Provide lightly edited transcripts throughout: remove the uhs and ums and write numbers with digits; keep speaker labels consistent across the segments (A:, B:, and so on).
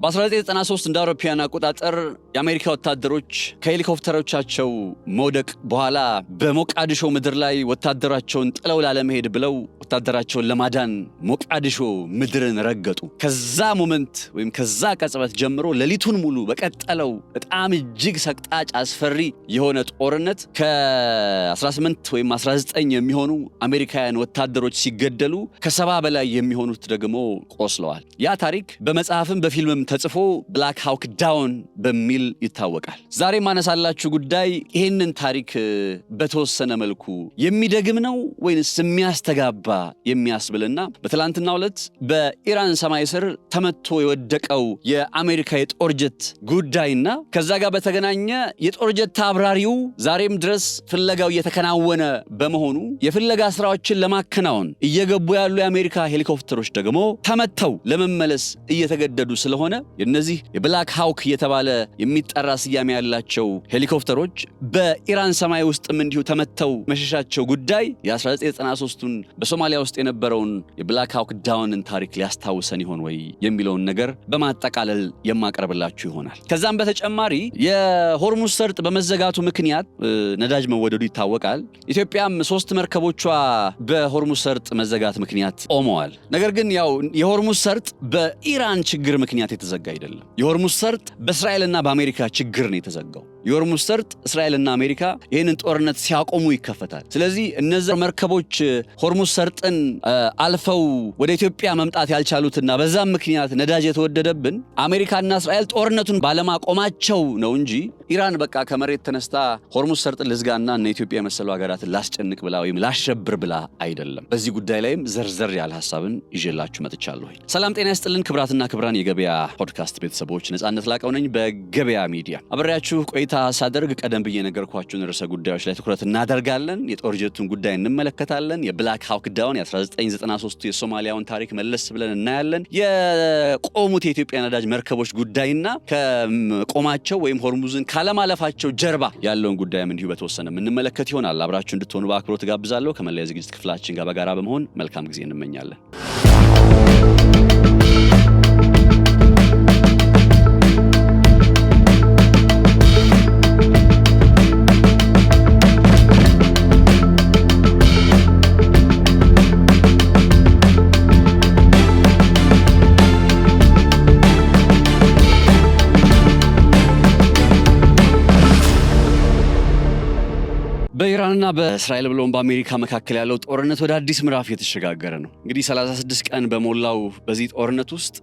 A: በ1993 እንደ አውሮፓውያን አቆጣጠር የአሜሪካ ወታደሮች ከሄሊኮፕተሮቻቸው መውደቅ በኋላ በሞቃዲሾ ምድር ላይ ወታደራቸውን ጥለው ላለመሄድ ብለው ወታደራቸውን ለማዳን ሞቃዲሾ ምድርን ረገጡ። ከዛ ሞመንት ወይም ከዛ ቅጽበት ጀምሮ ሌሊቱን ሙሉ በቀጠለው በጣም እጅግ ሰቅጣጭ አስፈሪ የሆነ ጦርነት ከ18 ወይም 19 የሚሆኑ አሜሪካውያን ወታደሮች ሲገደሉ ከ70 በላይ የሚሆኑት ደግሞ ቆስለዋል። ያ ታሪክ በመጽሐፍም በፊልምም ተጽፎ ብላክ ሃውክ ዳውን በሚል ይታወቃል። ዛሬ ማነሳላችሁ ጉዳይ ይህንን ታሪክ በተወሰነ መልኩ የሚደግም ነው ወይንስ የሚያስተጋባ የሚያስብልና በትላንትናው ዕለት በኢራን ሰማይ ስር ተመቶ የወደቀው የአሜሪካ የጦር ጀት ጉዳይና ከዛ ጋር በተገናኘ የጦር ጀት አብራሪው ዛሬም ድረስ ፍለጋው እየተከናወነ በመሆኑ የፍለጋ ስራዎችን ለማከናወን እየገቡ ያሉ የአሜሪካ ሄሊኮፕተሮች ደግሞ ተመተው ለመመለስ እየተገደዱ ስለሆነ የነዚህ የብላክ ሃውክ የተባለ የሚጠራ ስያሜ ያላቸው ሄሊኮፕተሮች በኢራን ሰማይ ውስጥም እንዲሁ ተመተው መሸሻቸው ጉዳይ የ1993ቱን በሶማሊያ ውስጥ የነበረውን የብላክ ሃውክ ዳውንን ታሪክ ሊያስታውሰን ይሆን ወይ የሚለውን ነገር በማጠቃለል የማቀርብላችሁ ይሆናል። ከዛም በተጨማሪ የሆርሙዝ ሰርጥ በመዘጋቱ ምክንያት ነዳጅ መወደዱ ይታወቃል። ኢትዮጵያም 3 መርከቦቿ በሆርሙዝ ሰርጥ መዘጋት ምክንያት ቆመዋል። ነገር ግን ያው የሆርሙዝ ሰርጥ በኢራን ችግር ምክንያት የተዘጋ አይደለም። የሆርሙዝ ሰርጥ በእስራኤልና በአሜሪካ ችግር ነው የተዘጋው። የሆርሙዝ ሰርጥ እስራኤልና አሜሪካ ይህንን ጦርነት ሲያቆሙ ይከፈታል። ስለዚህ እነዚህ መርከቦች ሆርሙዝ ሰርጥን አልፈው ወደ ኢትዮጵያ መምጣት ያልቻሉትና በዛም ምክንያት ነዳጅ የተወደደብን አሜሪካና እስራኤል ጦርነቱን ባለማቆማቸው ነው እንጂ ኢራን በቃ ከመሬት ተነስታ ሆርሙዝ ሰርጥን ልዝጋና እነ ኢትዮጵያ የመሰሉ ሀገራትን ላስጨንቅ ብላ ወይም ላሸብር ብላ አይደለም። በዚህ ጉዳይ ላይም ዘርዘር ያለ ሐሳብን ይዤላችሁ መጥቻለሁ። ሰላም ጤና ይስጥልን ክብራትና ክብራን የገበያ ፖድካስት ቤተሰቦች፣ ነጻነት ላቀው ነኝ በገበያ ሚዲያ አብሬያችሁ ቆይታ ሳደርግ ቀደም ብዬ ነገርኳችሁን ርዕሰ ጉዳዮች ላይ ትኩረት እናደርጋለን። የጦር ጀቱን ጉዳይ እንመለከታለን። የብላክ ሃውክ ዳውን የ1993 የሶማሊያውን ታሪክ መለስ ብለን እናያለን። የቆሙት የኢትዮጵያ ነዳጅ መርከቦች ጉዳይና ከቆማቸው ወይም ሆርሙዝን ካለማለፋቸው ጀርባ ያለውን ጉዳይም እንዲሁ በተወሰነ የምንመለከት ይሆናል። አብራችሁ እንድትሆኑ በአክብሮት ጋብዛለሁ። ከመለያ ዝግጅት ክፍላችን ጋር በጋራ በመሆን መልካም ጊዜ እንመኛለን። በኢራንና በእስራኤል ብሎም በአሜሪካ መካከል ያለው ጦርነት ወደ አዲስ ምዕራፍ የተሸጋገረ ነው። እንግዲህ 36 ቀን በሞላው በዚህ ጦርነት ውስጥ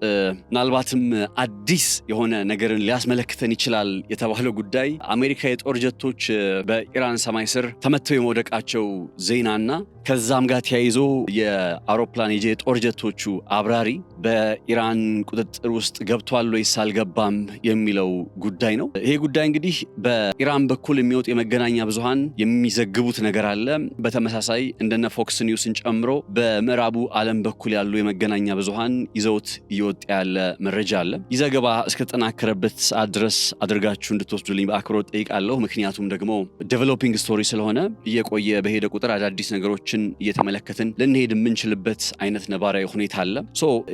A: ምናልባትም አዲስ የሆነ ነገርን ሊያስመለክተን ይችላል የተባለው ጉዳይ አሜሪካ የጦር ጀቶች በኢራን ሰማይ ስር ተመተው የመውደቃቸው ዜናና ከዛም ጋር ተያይዞ የአውሮፕላን የጦር ጀቶቹ አብራሪ በኢራን ቁጥጥር ውስጥ ገብቷል ወይስ አልገባም የሚለው ጉዳይ ነው። ይሄ ጉዳይ እንግዲህ በኢራን በኩል የሚወጡ የመገናኛ ብዙሃን የሚዘግቡት ነገር አለ። በተመሳሳይ እንደነ ፎክስ ኒውስን ጨምሮ በምዕራቡ ዓለም በኩል ያሉ የመገናኛ ብዙሃን ይዘውት እየወጣ ያለ መረጃ አለ። ይህ ዘገባ እስከተጠናከረበት ሰዓት ድረስ አድርጋችሁ እንድትወስዱልኝ በአክብሮት ጠይቃለሁ። ምክንያቱም ደግሞ ዴቨሎፒንግ ስቶሪ ስለሆነ እየቆየ በሄደ ቁጥር አዳዲስ ነገሮችን እየተመለከትን ልንሄድ የምንችልበት አይነት ነባራዊ ሁኔታ አለ።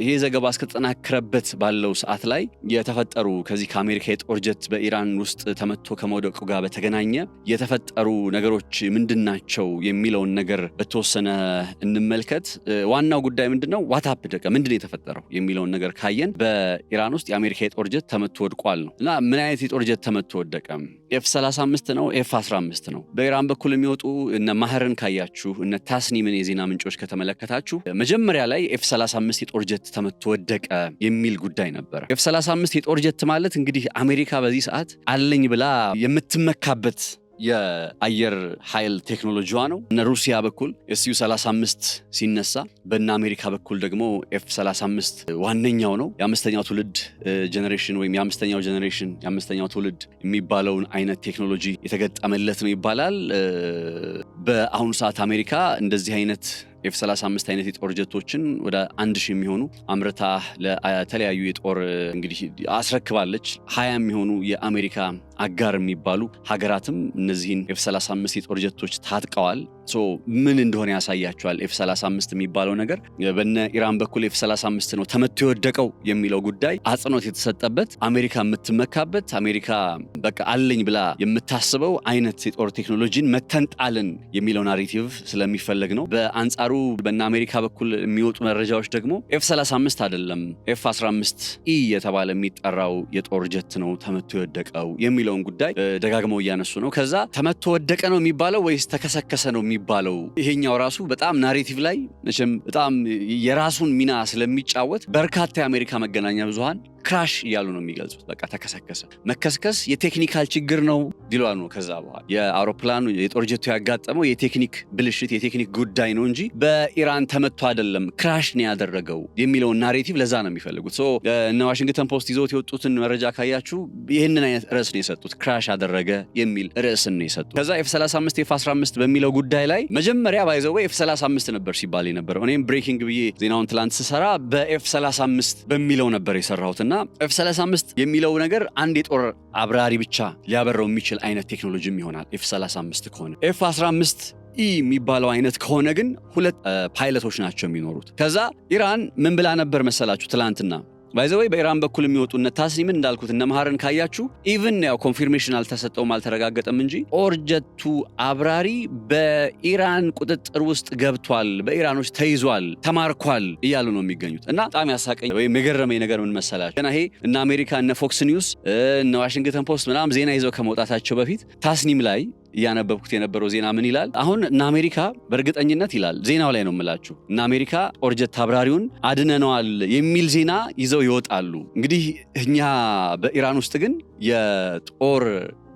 A: ይሄ ዘገባ እስከተጠናከረበት ባለው ሰዓት ላይ የተፈጠሩ ከዚህ ከአሜሪካ የጦር ጀት በኢራን ውስጥ ተመቶ ከመውደቁ ጋር በተገናኘ የተፈጠሩ ነገሮች ምንድናቸው የሚለውን ነገር በተወሰነ እንመልከት። ዋናው ጉዳይ ምንድነው? ዋታፕ ደቀ ምንድነው የተፈጠረው የሚለውን ነገር ካየን በኢራን ውስጥ የአሜሪካ የጦር ጀት ተመቶ ወድቋል ነው። እና ምን አይነት የጦር ጀት ተመቶ ወደቀ? F-35 ነው F-15 ነው። በኢራን በኩል የሚወጡ እነ ማህርን ካያችሁ እነ ታስኒምን የዜና ምንጮች ከተመለከታችሁ መጀመሪያ ላይ F-35 የጦር ጀት ተመቶ ወደቀ የሚል ጉዳይ ነበር። F-35 የጦር ጀት ማለት እንግዲህ አሜሪካ በዚህ ሰዓት አለኝ ብላ የምትመካበት የአየር ኃይል ቴክኖሎጂዋ ነው። እነ ሩሲያ በኩል Su-35 ሲነሳ በእነ አሜሪካ በኩል ደግሞ F-35 ዋነኛው ነው። የአምስተኛው ትውልድ ጀነሬሽን ወይም የአምስተኛው ትውልድ የሚባለውን አይነት ቴክኖሎጂ የተገጠመለት ነው ይባላል። በአሁኑ ሰዓት አሜሪካ እንደዚህ አይነት F-35 አይነት የጦር ጀቶችን ወደ 1000 የሚሆኑ አምርታ ለተለያዩ የጦር እንግዲህ አስረክባለች። 20 የሚሆኑ የአሜሪካ አጋር የሚባሉ ሀገራትም እነዚህን F-35 የጦር ጀቶች ታጥቀዋል። ምን እንደሆነ ያሳያቸዋል። F-35 የሚባለው ነገር በነ ኢራን በኩል F-35 ነው ተመቶ የወደቀው የሚለው ጉዳይ አጽንኦት የተሰጠበት አሜሪካ የምትመካበት አሜሪካ በቃ አለኝ ብላ የምታስበው አይነት የጦር ቴክኖሎጂን መተንጣልን የሚለው ናሬቲቭ ስለሚፈልግ ነው። በአንጻሩ በእነ አሜሪካ በኩል የሚወጡ መረጃዎች ደግሞ F-35 አይደለም F-15E የተባለ የሚጠራው የጦር ጀት ነው ተመቶ የወደቀው የሚለውን ጉዳይ ደጋግመው እያነሱ ነው። ከዛ ተመቶ ወደቀ ነው የሚባለው ወይስ ተከሰከሰ ነው የሚባለው? ይሄኛው ራሱ በጣም ናሬቲቭ ላይ በጣም የራሱን ሚና ስለሚጫወት በርካታ የአሜሪካ መገናኛ ብዙሃን ክራሽ እያሉ ነው የሚገልጹት። በቃ ተከሰከሰ። መከስከስ የቴክኒካል ችግር ነው ይላሉ ነው። ከዛ በኋላ የአውሮፕላኑ የጦር ጀቱ ያጋጠመው የቴክኒክ ብልሽት የቴክኒክ ጉዳይ ነው እንጂ በኢራን ተመቶ አይደለም ክራሽ ነው ያደረገው የሚለውን ናሬቲቭ ለዛ ነው የሚፈልጉት። እነ ዋሽንግተን ፖስት ይዞት የወጡትን መረጃ ካያችሁ ይህንን አይነት ርዕስ ነው የሰጡት። ክራሽ አደረገ የሚል ርዕስ ነው የሰጡት። ከዛ F-35 F-15 በሚለው ጉዳይ ላይ መጀመሪያ ባይዘው F-35 ነበር ሲባል የነበረው። እኔም ብሬኪንግ ብዬ ዜናውን ትላንት ስሰራ በF-35 በሚለው ነበር የሰራሁትና F-35 የሚለው ነገር አንድ የጦር አብራሪ ብቻ ሊያበረው የሚችል አይነት ቴክኖሎጂም ይሆናል F-35 ከሆነ። F-15E የሚባለው አይነት ከሆነ ግን ሁለት ፓይለቶች ናቸው የሚኖሩት። ከዛ ኢራን ምን ብላ ነበር መሰላችሁ ትላንትና? ባይዘወይ በኢራን በኩል የሚወጡነት ታስኒምን እንዳልኩት እነ መሃርን ካያችሁ ኢቭን ያው ኮንፊርሜሽን አልተሰጠውም አልተረጋገጠም እንጂ ኦርጀቱ አብራሪ በኢራን ቁጥጥር ውስጥ ገብቷል፣ በኢራኖች ተይዟል፣ ተማርኳል እያሉ ነው የሚገኙት። እና በጣም ያሳቀኝ ወይም የገረመኝ ነገር ምን መሰላችሁ? ገና ይሄ እነ አሜሪካ እነ ፎክስ ኒውስ እነ ዋሽንግተን ፖስት ምናምን ዜና ይዘው ከመውጣታቸው በፊት ታስኒም ላይ ያነበብኩት የነበረው ዜና ምን ይላል? አሁን እነ አሜሪካ በእርግጠኝነት ይላል ዜናው ላይ ነው የምላችሁ፣ እነ አሜሪካ ጦር ጀት አብራሪውን አድነነዋል የሚል ዜና ይዘው ይወጣሉ። እንግዲህ እኛ በኢራን ውስጥ ግን የጦር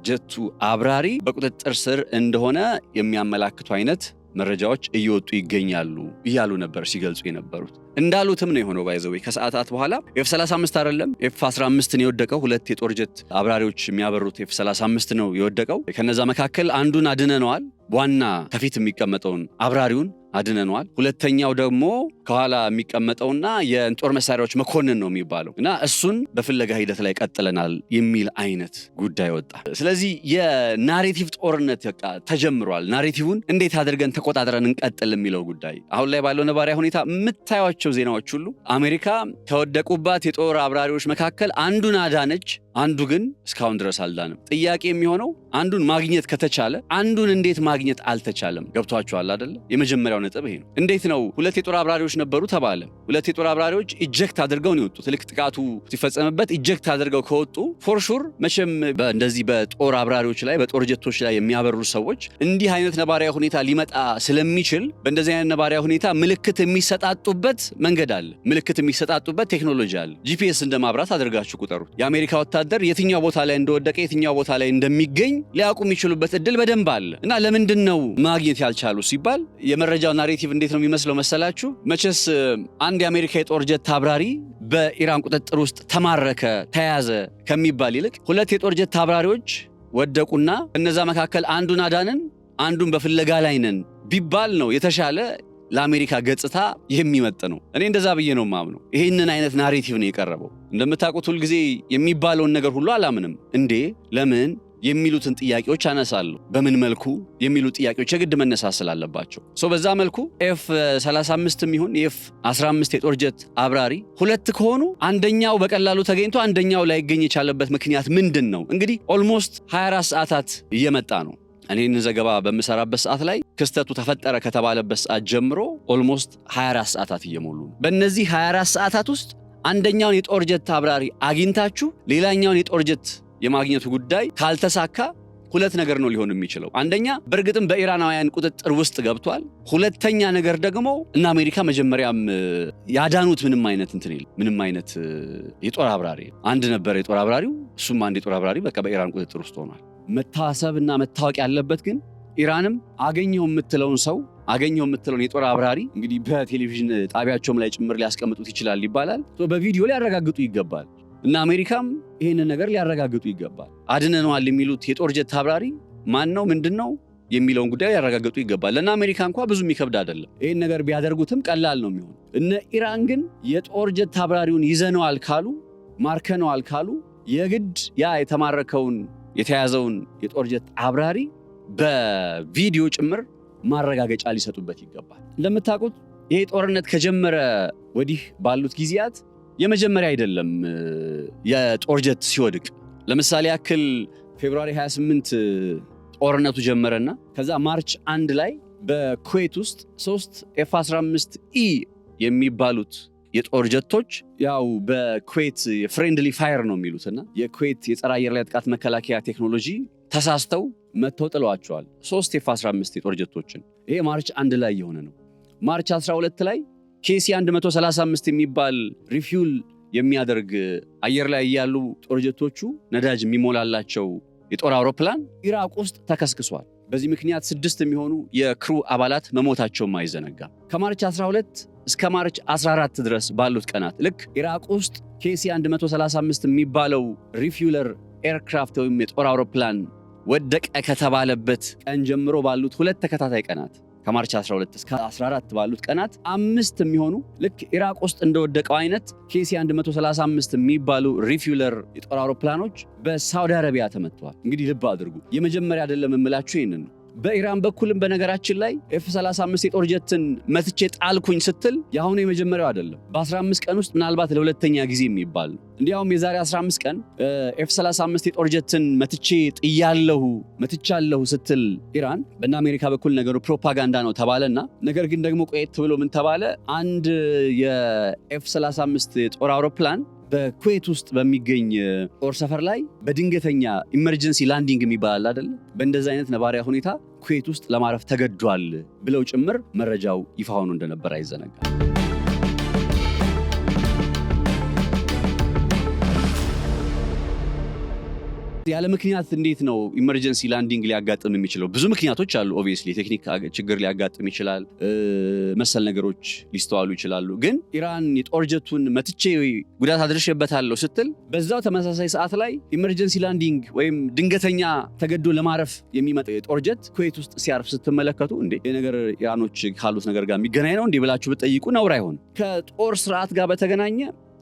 A: ጀቱ አብራሪ በቁጥጥር ስር እንደሆነ የሚያመላክቱ አይነት መረጃዎች እየወጡ ይገኛሉ እያሉ ነበር ሲገልጹ የነበሩት። እንዳሉትም ነው የሆነው። ባይዘው ከሰዓታት በኋላ F-35 አይደለም F-15 ነው የወደቀው። ሁለት የጦር ጀት አብራሪዎች የሚያበሩት F-35 ነው የወደቀው። ከነዛ መካከል አንዱን አድነነዋል፣ ዋና ከፊት የሚቀመጠውን አብራሪውን አድነነዋል። ሁለተኛው ደግሞ ከኋላ የሚቀመጠውና የጦር መሳሪያዎች መኮንን ነው የሚባለው እና እሱን በፍለጋ ሂደት ላይ ቀጥለናል የሚል አይነት ጉዳይ ወጣ። ስለዚህ የናሬቲቭ ጦርነት በቃ ተጀምሯል። ናሬቲቭን እንዴት አድርገን ተቆጣጥረን እንቀጥል የሚለው ጉዳይ አሁን ላይ ባለው ነባሪያ ሁኔታ የምታዩቸው ዜናዎች ሁሉ አሜሪካ ከወደቁባት የጦር አብራሪዎች መካከል አንዱን አዳነች፣ አንዱ ግን እስካሁን ድረስ አልዳንም። ጥያቄ የሚሆነው አንዱን ማግኘት ከተቻለ አንዱን እንዴት ማግኘት አልተቻለም? ገብቷችኋል አይደለ? የመጀመሪያው ነጥብ ይሄ ነው። እንዴት ነው? ሁለት የጦር አብራሪዎች ነበሩ ተባለ። ሁለት የጦር አብራሪዎች ኢጀክት አድርገው ነው የወጡት። ልክ ጥቃቱ ሲፈጸምበት ኢጀክት አድርገው ከወጡ ፎርሹር መቼም እንደዚህ በጦር አብራሪዎች ላይ በጦር ጀቶች ላይ የሚያበሩ ሰዎች እንዲህ አይነት ነባሪያ ሁኔታ ሊመጣ ስለሚችል በእንደዚህ አይነት ነባሪያ ሁኔታ ምልክት የሚሰጣጡበት መንገድ አለ። ምልክት የሚሰጣጡበት ቴክኖሎጂ አለ። ጂፒኤስ እንደማብራት አድርጋችሁ ቁጠሩት። የአሜሪካ ወታደር የትኛው ቦታ ላይ እንደወደቀ የትኛው ቦታ ላይ እንደሚገኝ ሊያውቁ የሚችሉበት እድል በደንብ አለ። እና ለምንድን ነው ማግኘት ያልቻሉ ሲባል የመረጃው ናሬቲቭ እንዴት ነው የሚመስለው መሰላችሁ? መቼስ አንድ የአሜሪካ የጦር ጀት አብራሪ በኢራን ቁጥጥር ውስጥ ተማረከ ተያዘ ከሚባል ይልቅ ሁለት የጦር ጀት አብራሪዎች ወደቁና እነዛ መካከል አንዱን አዳንን አንዱን በፍለጋ ላይ ነን ቢባል ነው የተሻለ ለአሜሪካ ገጽታ የሚመጥ ነው። እኔ እንደዛ ብዬ ነው ማምነው። ይህንን አይነት ናሬቲቭ ነው የቀረበው። እንደምታውቁት ሁል ጊዜ የሚባለውን ነገር ሁሉ አላምንም። እንዴ ለምን የሚሉትን ጥያቄዎች አነሳለሁ። በምን መልኩ የሚሉ ጥያቄዎች የግድ መነሳት ስላለባቸው በዛ መልኩ F-35 ይሁን F-15 የጦር ጀት አብራሪ ሁለት ከሆኑ አንደኛው በቀላሉ ተገኝቶ አንደኛው ላይ ይገኝ የቻለበት ምክንያት ምንድን ነው? እንግዲህ ኦልሞስት 24 ሰዓታት እየመጣ ነው። እኔን ዘገባ በምሰራበት ሰዓት ላይ ክስተቱ ተፈጠረ ከተባለበት ሰዓት ጀምሮ ኦልሞስት 24 ሰዓታት እየሞሉ ነው። በእነዚህ 24 ሰዓታት ውስጥ አንደኛውን የጦር ጀት አብራሪ አግኝታችሁ ሌላኛውን የጦር ጀት የማግኘቱ ጉዳይ ካልተሳካ ሁለት ነገር ነው ሊሆን የሚችለው። አንደኛ በእርግጥም በኢራናውያን ቁጥጥር ውስጥ ገብቷል። ሁለተኛ ነገር ደግሞ እና አሜሪካ መጀመሪያም ያዳኑት ምንም አይነት የጦር አብራሪ አንድ ነበር የጦር አብራሪው። እሱም አንድ የጦር አብራሪ በቃ በኢራን ቁጥጥር ውስጥ ሆኗል። መታሰብና መታወቅ ያለበት ግን ኢራንም አገኘው የምትለውን የጦር አብራሪ እንግዲህ በቴሌቪዥን ጣቢያቸውም ላይ ጭምር ሊያስቀምጡት ይችላል ይባላል። በቪዲዮ ሊያረጋግጡ ይገባል። እና አሜሪካም ይህንን ነገር ሊያረጋግጡ ይገባል። አድነነዋል የሚሉት የጦር ጀት አብራሪ ማን ነው ምንድን ነው የሚለውን ጉዳይ ሊያረጋግጡ ይገባል። ለና አሜሪካ እንኳ ብዙ የሚከብድ አይደለም። ይህን ነገር ቢያደርጉትም ቀላል ነው የሚሆን። እነ ኢራን ግን የጦር ጀት አብራሪውን ይዘነዋል ካሉ ማርከነዋል ካሉ የግድ ያ የተማረከውን የተያዘውን የጦር ጀት አብራሪ በቪዲዮ ጭምር ማረጋገጫ ሊሰጡበት ይገባል። እንደምታውቁት ይሄ ጦርነት ከጀመረ ወዲህ ባሉት ጊዜያት የመጀመሪያ አይደለም የጦር ጀት ሲወድቅ። ለምሳሌ ያክል ፌብሩዋሪ 28 ጦርነቱ ጀመረና ከዛ ማርች 1 ላይ በኩዌት ውስጥ 3 F-15E የሚባሉት የጦር ጀቶች ያው በኩዌት ፍሬንድሊ ፋየር ነው የሚሉትና የኩዌት የጸረ አየር ላይ ጥቃት መከላከያ ቴክኖሎጂ ተሳስተው መተው ጥለዋቸዋል 3 F-15 የጦር ጀቶችን። ይሄ ማርች 1 ላይ የሆነ ነው። ማርች 12 ላይ KC-135 የሚባል ሪፊውል የሚያደርግ አየር ላይ ያሉ ጦር ጀቶቹ ነዳጅ የሚሞላላቸው የጦር አውሮፕላን ኢራቅ ውስጥ ተከስክሷል። በዚህ ምክንያት 6 የሚሆኑ የክሩ አባላት መሞታቸውም አይዘነጋም። ከማርች 12 እስከ ማርች 14 ድረስ ባሉት ቀናት ልክ ኢራቅ ውስጥ KC-135 የሚባለው ሪፊውለር ኤርክራፍት ወይም የጦር አውሮፕላን ወደቀ ከተባለበት ቀን ጀምሮ ባሉት 2 ተከታታይ ቀናት ከማርች 12 እስከ 14 ባሉት ቀናት 5 የሚሆኑ ልክ ኢራቅ ውስጥ እንደወደቀው አይነት KC-135 የሚባሉ ሪፊውለር የጦር አውሮፕላኖች በሳውዲ አረቢያ ተመተዋል። እንግዲህ ልብ አድርጉ፣ የመጀመሪያ አይደለም የምላችሁ ይሄንን ነው። በኢራን በኩልም በነገራችን ላይ F-35 የጦር ጀትን መትቼ ጣልኩኝ ስትል የአሁኑ የመጀመሪያው አይደለም። በ15 ቀን ውስጥ ምናልባት ለሁለተኛ ጊዜ የሚባል ነው። እንዲያውም የዛሬ 15 ቀን F-35 የጦር ጀትን መትቻለሁ ስትል ኢራን በእነ አሜሪካ በኩል ነገሩ ፕሮፓጋንዳ ነው ተባለና፣ ነገር ግን ደግሞ ቆየት ብሎ ምን ተባለ? አንድ የF-35 የጦር አውሮፕላን በኩዌት ውስጥ በሚገኝ ጦር ሰፈር ላይ በድንገተኛ ኢመርጀንሲ ላንዲንግ የሚባል አይደል፣ በእንደዚህ አይነት ነባሪያ ሁኔታ ኩዌት ውስጥ ለማረፍ ተገዷል ብለው ጭምር መረጃው ይፋ ሆኖ እንደነበር አይዘነጋም። ያለ ምክንያት እንዴት ነው ኢመርጀንሲ ላንዲንግ ሊያጋጥም የሚችለው? ብዙ ምክንያቶች አሉ። ኦብቪየስሊ ቴክኒክ ችግር ሊያጋጥም ይችላል፣ መሰል ነገሮች ሊስተዋሉ ይችላሉ። ግን ኢራን የጦር ጀቱን መትቼ ጉዳት አድርሼበታለሁ ስትል በዛው ተመሳሳይ ሰዓት ላይ ኢመርጀንሲ ላንዲንግ ወይም ድንገተኛ ተገዶ ለማረፍ የሚመጣ የጦር ጀት ኩዌት ውስጥ ሲያርፍ ስትመለከቱ እንዴ የነገር ኢራኖች ካሉት ነገር ጋር የሚገናኝ ነው እንዴ ብላችሁ ብትጠይቁ ነውር አይሆንም። ከጦር ስርዓት ጋር በተገናኘ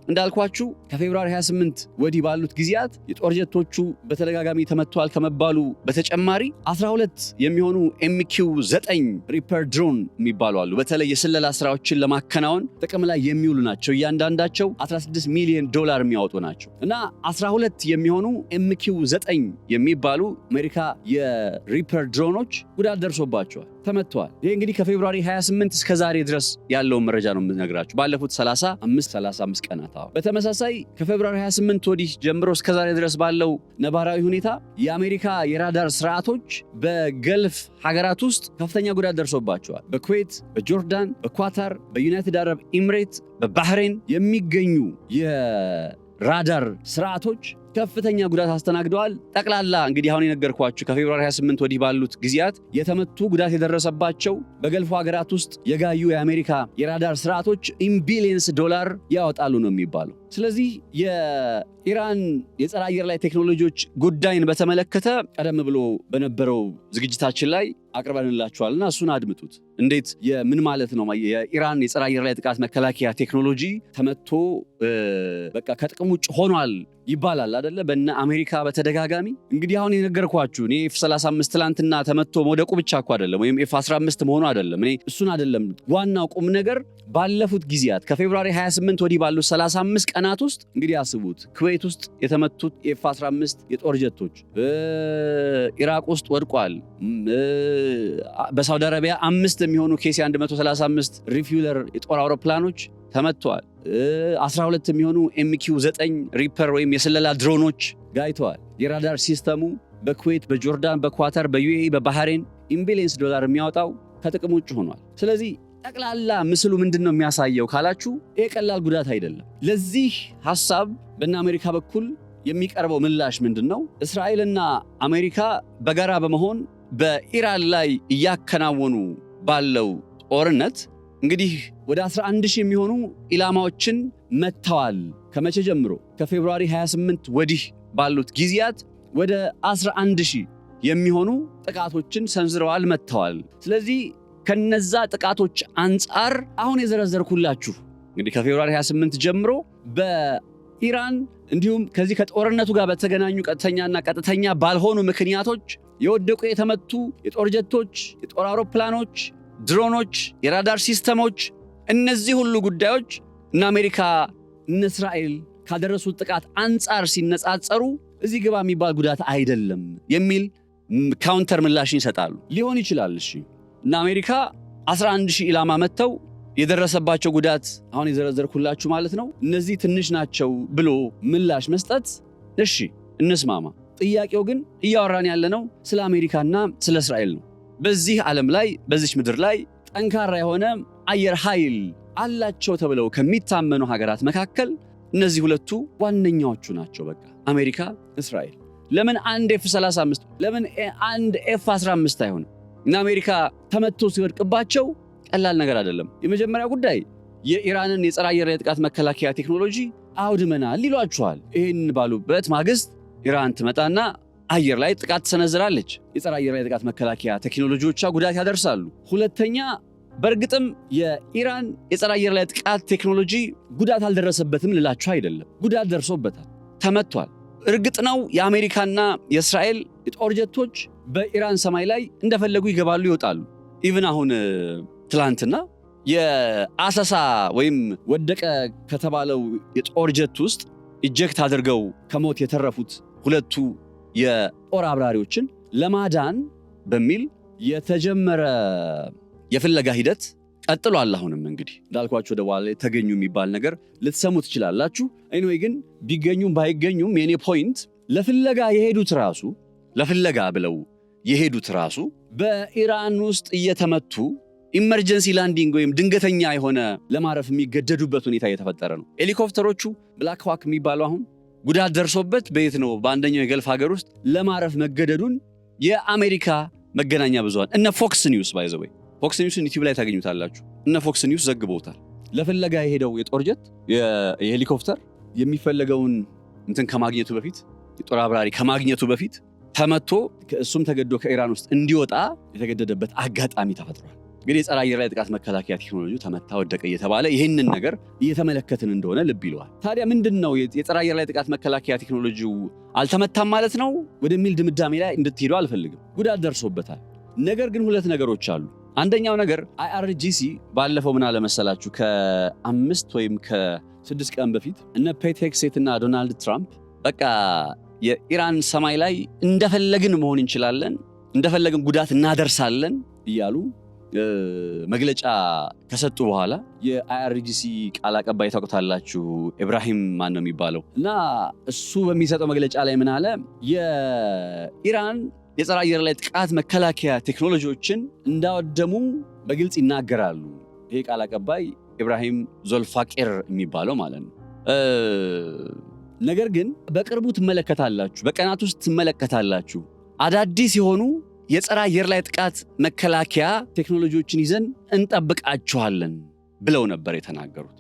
A: እንዳልኳችሁ ከፌብሩዋሪ 28 ወዲህ ባሉት ጊዜያት የጦር ጀቶቹ በተደጋጋሚ ተመተዋል ከመባሉ በተጨማሪ 12 የሚሆኑ MQ-9 ሪፐር ድሮን የሚባሉ አሉ። በተለይ የስለላ ስራዎችን ለማከናወን ጥቅም ላይ የሚውሉ ናቸው። እያንዳንዳቸው $16 ሚሊዮን የሚያወጡ ናቸው እና 12 የሚሆኑ MQ-9 የሚባሉ አሜሪካ የሪፐር ድሮኖች ጉዳት ደርሶባቸዋል፣ ተመተዋል። ይሄ እንግዲህ ከፌብሩዋሪ 28 እስከ ዛሬ ድረስ ያለውን መረጃ ነው የምነግራችሁ፣ ባለፉት 35 ቀናት። በተመሳሳይ ከፌብሩዋሪ 28 ወዲህ ጀምሮ እስከ ዛሬ ድረስ ባለው ነባራዊ ሁኔታ የአሜሪካ የራዳር ስርዓቶች በገልፍ ሀገራት ውስጥ ከፍተኛ ጉዳት ደርሶባቸዋል። በኩዌት፣ በጆርዳን፣ በኳታር፣ በዩናይትድ አረብ ኤምሬት፣ በባህሬን የሚገኙ የራዳር ስርዓቶች ከፍተኛ ጉዳት አስተናግደዋል። ጠቅላላ እንግዲህ አሁን የነገርኳችሁ ከፌብሩዋሪ 28 ወዲህ ባሉት ጊዜያት የተመቱ ጉዳት የደረሰባቸው በገልፉ ሀገራት ውስጥ የጋዩ የአሜሪካ የራዳር ስርዓቶች $1 ቢሊዮን ያወጣሉ ነው የሚባለው። ስለዚህ የኢራን የጸረ አየር ላይ ቴክኖሎጂዎች ጉዳይን በተመለከተ ቀደም ብሎ በነበረው ዝግጅታችን ላይ አቅርበንላችኋልና እሱን አድምጡት። እንዴት ምን ማለት ነው የኢራን የጸረ አየር ላይ ጥቃት መከላከያ ቴክኖሎጂ ተመቶ በቃ ከጥቅም ውጭ ሆኗል ይባላል አይደለ? በእነ አሜሪካ በተደጋጋሚ እንግዲህ አሁን የነገርኳችሁ እኔ F-35 ትላንትና ተመቶ መውደቁ ብቻ እኮ አይደለም፣ ወይም F-15 መሆኑ አይደለም። እኔ እሱን አይደለም ዋናው ቁም ነገር ባለፉት ጊዜያት ከፌብሩዋሪ 28 ወዲህ ባሉት 35 ቀናት ውስጥ እንግዲህ አስቡት፣ ኩዌት ውስጥ የተመቱት F-15 የጦር ጀቶች ኢራቅ ውስጥ ወድቋል። በሳውዲ አረቢያ 5 የሚሆኑ KC-135 ሪፊውለር የጦር አውሮፕላኖች ተመተዋል። 12 የሚሆኑ MQ-9 ሪፐር ወይም የስለላ ድሮኖች ጋይተዋል። የራዳር ሲስተሙ በኩዌት፣ በጆርዳን፣ በኳታር፣ በዩኤኢ፣ በባህሬን $1 ቢሊዮን የሚያወጣው ከጥቅም ውጭ ሆኗል። ስለዚህ ጠቅላላ ምስሉ ምንድነው የሚያሳየው ካላችሁ ይሄ ቀላል ጉዳት አይደለም። ለዚህ ሐሳብ በእነ አሜሪካ በኩል የሚቀርበው ምላሽ ምንድነው? እስራኤልና አሜሪካ በጋራ በመሆን በኢራን ላይ እያከናወኑ ባለው ጦርነት እንግዲህ ወደ 11,000 የሚሆኑ ኢላማዎችን መተዋል። ከመቼ ጀምሮ? ከፌብሩዋሪ 28 ወዲህ ባሉት ጊዜያት ወደ 11,000 የሚሆኑ ጥቃቶችን ሰንዝረዋል፣ መተዋል። ስለዚህ ከነዛ ጥቃቶች አንጻር አሁን የዘረዘርኩላችሁ እንግዲህ ከፌብሩዋሪ 28 ጀምሮ በኢራን እንዲሁም ከዚህ ከጦርነቱ ጋር በተገናኙ ቀጥተኛና ቀጥተኛ ባልሆኑ ምክንያቶች የወደቁ የተመቱ የጦር ጀቶች፣ የጦር አውሮፕላኖች፣ ድሮኖች፣ የራዳር ሲስተሞች፣ እነዚህ ሁሉ ጉዳዮች እነ አሜሪካ እነ እስራኤል ካደረሱት ጥቃት አንጻር ሲነጻጸሩ እዚህ ግባ የሚባል ጉዳት አይደለም የሚል ካውንተር ምላሽን ይሰጣሉ። ሊሆን ይችላል። እሺ እና አሜሪካ 11000 ኢላማ መተው የደረሰባቸው ጉዳት አሁን የዘረዘርኩላችሁ ማለት ነው እነዚህ ትንሽ ናቸው ብሎ ምላሽ መስጠት እሺ እንስማማ። ጥያቄው ግን እያወራን ያለነው ስለ አሜሪካና ስለ እስራኤል ነው። በዚህ ዓለም ላይ በዚች ምድር ላይ ጠንካራ የሆነ አየር ኃይል አላቸው ተብለው ከሚታመኑ ሀገራት መካከል እነዚህ ሁለቱ ዋነኛዎቹ ናቸው። በቃ አሜሪካ፣ እስራኤል። ለምን አንድ F-35 ለምን አንድ F-15 አይሆንም? እና አሜሪካ ተመቶ ሲወድቅባቸው ቀላል ነገር አይደለም። የመጀመሪያው ጉዳይ የኢራንን የጸረ አየር ላይ ጥቃት መከላከያ ቴክኖሎጂ አውድመናል ይሏቸዋል። ይህን ባሉበት ማግስት ኢራን ትመጣና አየር ላይ ጥቃት ትሰነዝራለች። የጸረ አየር ላይ ጥቃት መከላከያ ቴክኖሎጂዎቿ ጉዳት ያደርሳሉ። ሁለተኛ በእርግጥም የኢራን የጸረ አየር ላይ ጥቃት ቴክኖሎጂ ጉዳት አልደረሰበትም ልላችሁ አይደለም። ጉዳት ደርሶበታል፣ ተመቷል። እርግጥ ነው የአሜሪካና የእስራኤል የጦር ጀቶች በኢራን ሰማይ ላይ እንደፈለጉ ይገባሉ ይወጣሉ። ኢቭን አሁን ትላንትና የአሰሳ ወይም ወደቀ ከተባለው የጦር ጀት ውስጥ ኢጀክት አድርገው ከሞት የተረፉት ሁለቱ የጦር አብራሪዎችን ለማዳን በሚል የተጀመረ የፍለጋ ሂደት ቀጥሏል። አሁንም እንግዲህ እንዳልኳችሁ ወደ በኋላ ተገኙ የሚባል ነገር ልትሰሙ ትችላላችሁ። ኤኒዌይ ግን ቢገኙም ባይገኙም የኔ ፖይንት ለፍለጋ ብለው የሄዱት ራሱ በኢራን ውስጥ እየተመቱ ኢመርጀንሲ ላንዲንግ ወይም ድንገተኛ የሆነ ለማረፍ የሚገደዱበት ሁኔታ እየተፈጠረ ነው። ሄሊኮፕተሮቹ ብላክ ሃክ የሚባለው አሁን ጉዳት ደርሶበት በየት ነው በአንደኛው የገልፍ ሀገር ውስጥ ለማረፍ መገደዱን የአሜሪካ መገናኛ ብዙሃን እነ ፎክስ ኒውስ ባይ ዘ ወይ ፎክስ ኒውስን ዩቲዩብ ላይ ታገኙታላችሁ። እነ ፎክስ ኒውስ ዘግበውታል። ለፍለጋ የሄደው የጦር ጀት የሄሊኮፕተር የሚፈለገውን እንትን ከማግኘቱ በፊት የጦር አብራሪ ከማግኘቱ በፊት ተመቶ እሱም ተገዶ ከኢራን ውስጥ እንዲወጣ የተገደደበት አጋጣሚ ተፈጥሯል። እንግዲህ የጸረ አየር ላይ ጥቃት መከላከያ ቴክኖሎጂ ተመታ ወደቀ እየተባለ ይህንን ነገር እየተመለከትን እንደሆነ ልብ ይለዋል። ታዲያ ምንድነው የጸረ አየር ላይ ጥቃት መከላከያ ቴክኖሎጂው አልተመታም ማለት ነው ወደሚል ድምዳሜ ላይ እንድትሄዱ አልፈልግም። ጉዳት ደርሶበታል። ነገር ግን ሁለት ነገሮች አሉ። አንደኛው ነገር IRGC ባለፈው ምን አለ መሰላችሁ ከ5 ወይም ከ6 ቀን በፊት እነ ፔት ሄግሴት እና ዶናልድ ትራምፕ በቃ የኢራን ሰማይ ላይ እንደፈለግን መሆን እንችላለን፣ እንደፈለግን ጉዳት እናደርሳለን እያሉ መግለጫ ከሰጡ በኋላ የIRGC ቃል አቀባይ ታውቁታላችሁ ኢብራሂም ማን ነው የሚባለው እና እሱ በሚሰጠው መግለጫ ላይ ምን አለ የኢራን የጸረ አየር ላይ ጥቃት መከላከያ ቴክኖሎጂዎችን እንዳወደሙ በግልጽ ይናገራሉ። ይሄ ቃል አቀባይ ኢብራሂም ዞልፋቄር የሚባለው ማለት ነው። ነገር ግን በቅርቡ ትመለከታላችሁ፣ በቀናት ውስጥ ትመለከታላችሁ አዳዲስ የሆኑ የጸረ አየር ላይ ጥቃት መከላከያ ቴክኖሎጂዎችን ይዘን እንጠብቃችኋለን ብለው ነበር የተናገሩት።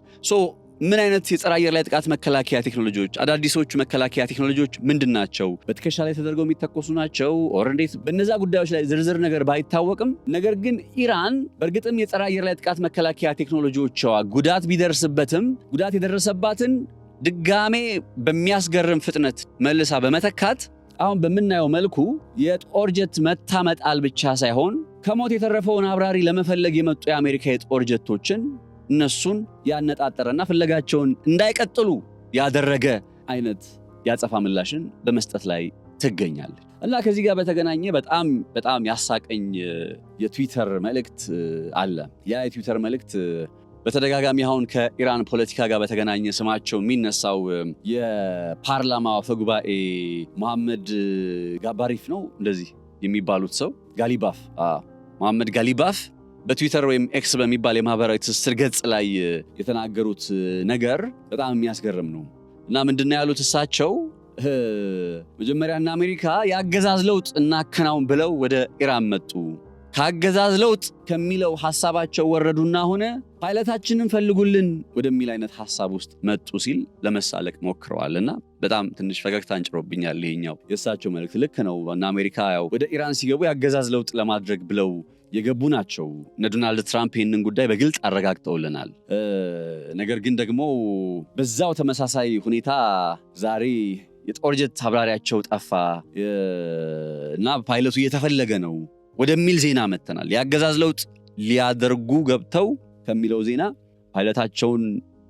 A: ምን አይነት የጸረ አየር ላይ ጥቃት መከላከያ ቴክኖሎጂዎች? አዳዲሶቹ መከላከያ ቴክኖሎጂዎች ምንድን ናቸው? በትከሻ ላይ ተደርገው የሚተኮሱ ናቸው ኦር እንዴት? በእነዛ ጉዳዮች ላይ ዝርዝር ነገር ባይታወቅም ነገር ግን ኢራን በእርግጥም የጸረ አየር ላይ ጥቃት መከላከያ ቴክኖሎጂዎቿ ጉዳት ቢደርስበትም ጉዳት የደረሰባትን ድጋሜ በሚያስገርም ፍጥነት መልሳ በመተካት አሁን በምናየው መልኩ የጦር ጀት መታመጣል ብቻ ሳይሆን ከሞት የተረፈውን አብራሪ ለመፈለግ የመጡ የአሜሪካ የጦር ጀቶችን እነሱን ያነጣጠረና ፍለጋቸውን እንዳይቀጥሉ ያደረገ አይነት ያጸፋ ምላሽን በመስጠት ላይ ትገኛለች። እና ከዚህ ጋር በተገናኘ በጣም ያሳቀኝ የትዊተር መልእክት አለ። ያ የትዊተር መልእክት በተደጋጋሚ አሁን ከኢራን ፖለቲካ ጋር በተገናኘ ስማቸው የሚነሳው የፓርላማ አፈ ጉባኤ መሐመድ ጋባሪፍ ነው እንደዚህ የሚባሉት ሰው መሐመድ ጋሊባፍ በትዊተር ወይም ኤክስ በሚባል የማህበራዊ ትስስር ገጽ ላይ የተናገሩት ነገር በጣም የሚያስገርም ነው። እና ምንድነው ያሉት እሳቸው መጀመሪያና አሜሪካ የአገዛዝ ለውጥ እናከናውን ብለው ወደ ኢራን መጡ። ከአገዛዝ ለውጥ ከሚለው ሐሳባቸው ወረዱና ሆነ ፓይለታችንን ፈልጉልን ወደሚል አይነት ሐሳብ ውስጥ መጡ ሲል ለመሳለቅ ሞክረዋልና በጣም ትንሽ ፈገግታ አንጭሮብኛል። ይሄኛው የእሳቸው መልእክት ልክ ነው። እና አሜሪካ ያው ወደ ኢራን ሲገቡ የአገዛዝ ለውጥ ለማድረግ ብለው የገቡ ናቸው። እነ ዶናልድ ትራምፕ ይህንን ጉዳይ በግልጽ አረጋግጠውልናል። ነገር ግን ደግሞ በዛው ተመሳሳይ ሁኔታ ዛሬ የጦር ጀት አብራሪያቸው ጠፋ እና ፓይለቱ እየተፈለገ ነው ወደሚል ዜና መተናል። የአገዛዝ ለውጥ ሊያደርጉ ገብተው ከሚለው ዜና ፓይለታቸውን